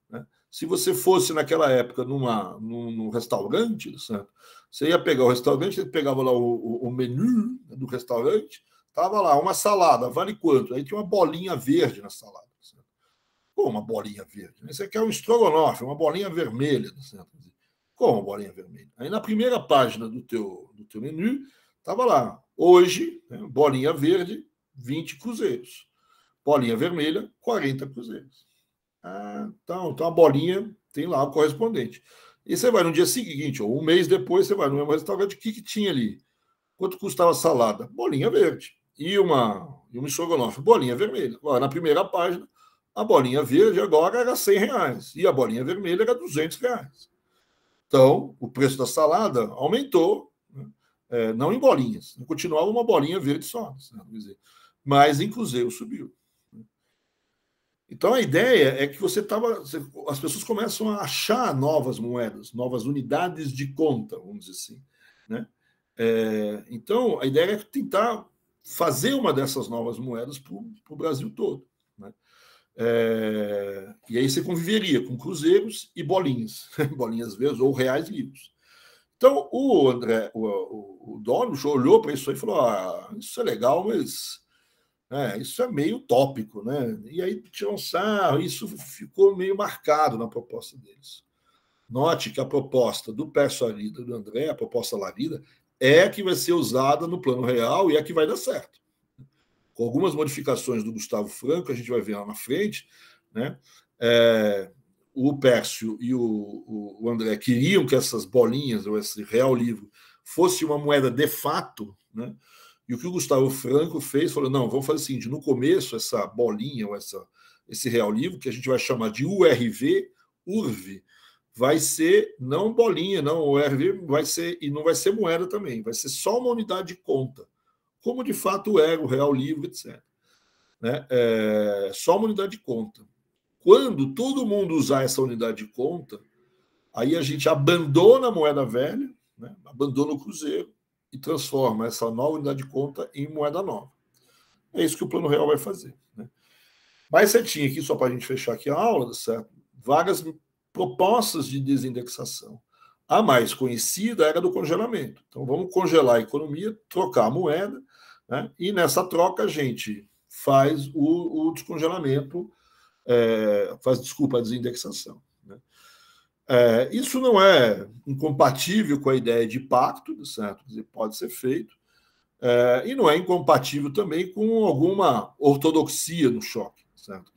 Né? Se você fosse, naquela época, num restaurante, certo? Você ia pegar o restaurante, você pegava lá o menu do restaurante, estava lá uma salada, vale quanto? Aí tinha uma bolinha verde na salada. Certo? Como uma bolinha verde? Esse aqui é um estrogonofe, uma bolinha vermelha. Certo? Como uma bolinha vermelha? Aí na primeira página do teu menu, estava lá, hoje, né, bolinha verde, 20 cruzeiros. Bolinha vermelha, 40 cruzeiros. Então a bolinha tem lá o correspondente. E você vai no dia seguinte, ou um mês depois, você vai no mesmo restaurante, o que tinha ali? Quanto custava a salada? Bolinha verde. E uma estrogonofe, bolinha vermelha. Agora, na primeira página, a bolinha verde agora era R$100, e a bolinha vermelha era R$200. Então, o preço da salada aumentou, né? Não em bolinhas, continuava uma bolinha verde só, mas em cruzeiro subiu. Então, a ideia é que as pessoas começam a achar novas moedas, novas unidades de conta, vamos dizer assim. Né? Então, a ideia é tentar fazer uma dessas novas moedas para o Brasil todo, né? E aí você conviveria com cruzeiros e bolinhas, bolinhas verdes ou reais livres. Então, o André, o dono, olhou para isso aí e falou: isso é legal, mas isso é meio utópico, né? E aí tirou um sarro, isso ficou meio marcado na proposta deles. Note que a proposta do Pércio Arida, do André, a proposta Larida, é a que vai ser usada no Plano Real e é a que vai dar certo. Com algumas modificações do Gustavo Franco, a gente vai ver lá na frente, né? O Pércio e o André queriam que essas bolinhas, ou esse real livre, fosse uma moeda de fato, né? E o que o Gustavo Franco fez, falou: não, vamos fazer o seguinte, no começo, essa bolinha, ou esse real livre, que a gente vai chamar de URV, vai ser não bolinha, não, o URV vai ser, e não vai ser moeda também, vai ser só uma unidade de conta, como de fato era o real livre, etc. Né? Só uma unidade de conta. Quando todo mundo usar essa unidade de conta, aí a gente abandona a moeda velha, né? Abandona o cruzeiro e transforma essa nova unidade de conta em moeda nova. É isso que o Plano Real vai fazer, né? Mas você tinha aqui, só para a gente fechar aqui a aula, certo? Várias propostas de desindexação. A mais conhecida era do congelamento. Então, vamos congelar a economia, trocar a moeda, né? E nessa troca a gente faz o descongelamento, a desindexação. Né? Isso não é incompatível com a ideia de pacto, certo? Quer dizer, pode ser feito, e não é incompatível também com alguma ortodoxia no choque, certo?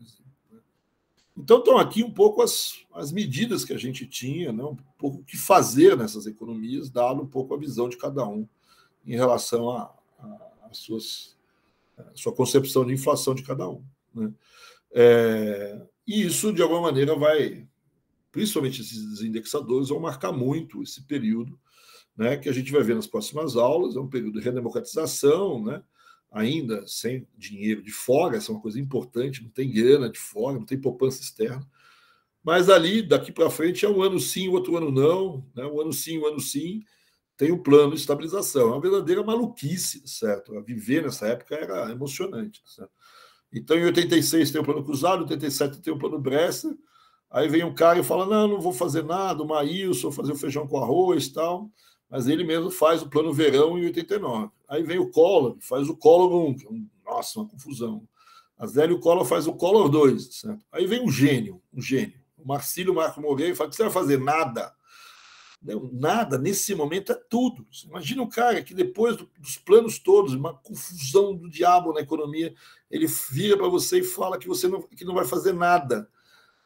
Então, estão aqui um pouco as medidas que a gente tinha, né? Um pouco o que fazer nessas economias, dado um pouco a visão de cada um em relação à sua concepção de inflação de cada um. Né? E isso, de alguma maneira, vai, principalmente esses desindexadores, vão marcar muito esse período, né, que a gente vai ver nas próximas aulas. É um período de redemocratização, né, ainda sem dinheiro de fora, essa é uma coisa importante, não tem grana de fora, não tem poupança externa, mas ali, daqui para frente, é um ano sim, outro ano não, né, um ano sim, tem um plano de estabilização. É uma verdadeira maluquice, certo? A viver nessa época era emocionante, certo? Então, em 86 tem o plano cruzado, em 87 tem o plano Bresser, aí vem um cara e fala: não vou fazer nada, o Maílson, fazer o feijão com arroz e tal, mas ele mesmo faz o plano verão em 89. Aí vem o Collor, faz o Collor 1, que nossa, uma confusão. A Zélio Collor faz o Collor 2, certo? Aí vem um gênio, o Marcílio Marco Moreira, e fala: você vai fazer nada? Não, nada, nesse momento é tudo. Imagina um cara que depois dos planos todos, uma confusão do diabo na economia, ele vira para você e fala que você não vai fazer nada.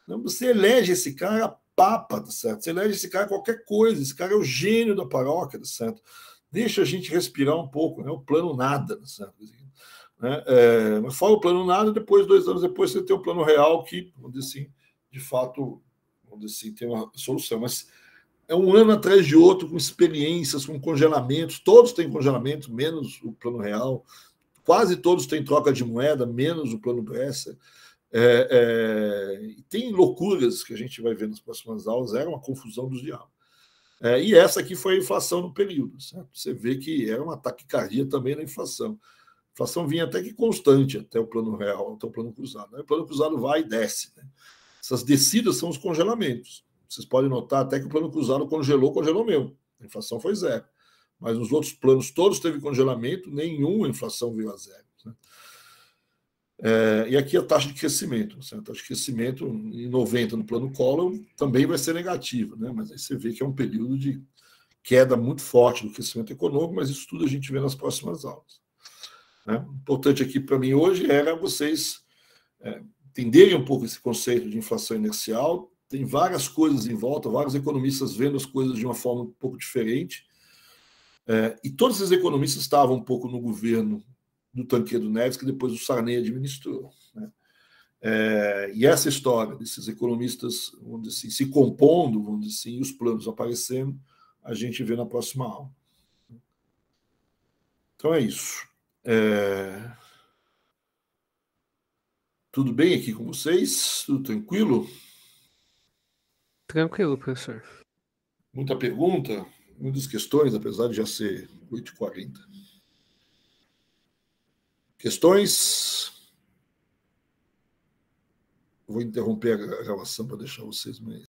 Não, você elege esse cara a papa, tá certo? Você elege esse cara a qualquer coisa, esse cara é o gênio da paróquia, tá certo? Deixa a gente respirar um pouco, né? O plano nada, tá certo? Mas fora o plano nada, depois, 2 anos depois, você tem o plano real que, vamos dizer assim, de fato, vamos dizer assim, tem uma solução. Mas é um ano atrás de outro, com experiências, com congelamentos. Todos têm congelamento, menos o plano real. Quase todos têm troca de moeda, menos o plano Bresser. Tem loucuras que a gente vai ver nas próximas aulas. Era uma confusão dos diabos. E essa aqui foi a inflação no período. Certo? Você vê que era uma taquicardia também na inflação. A inflação vinha até que constante até o plano real, até o plano cruzado. O plano cruzado vai e desce. Né? Essas descidas são os congelamentos. Vocês podem notar até que o plano cruzado congelou mesmo. A inflação foi zero. Mas nos outros planos todos teve congelamento, nenhuma inflação veio a zero. Né? E aqui a taxa de crescimento. A taxa de crescimento em 90 no plano Collor também vai ser negativa, né? Mas aí você vê que é um período de queda muito forte do crescimento econômico, mas isso tudo a gente vê nas próximas aulas. Né? O importante aqui para mim hoje era vocês entenderem um pouco esse conceito de inflação inercial. Tem várias coisas em volta, vários economistas vendo as coisas de uma forma um pouco diferente. E todos esses economistas estavam um pouco no governo do Tancredo Neves, que depois o Sarney administrou. Né? E essa história desses economistas, vamos dizer assim, se compondo, vamos dizer assim, e os planos aparecendo, a gente vê na próxima aula. Então é isso. Tudo bem aqui com vocês? Tudo tranquilo? Tranquilo, professor. Muita pergunta, muitas questões, apesar de já ser 8h40. Questões? Vou interromper a gravação para deixar vocês mais.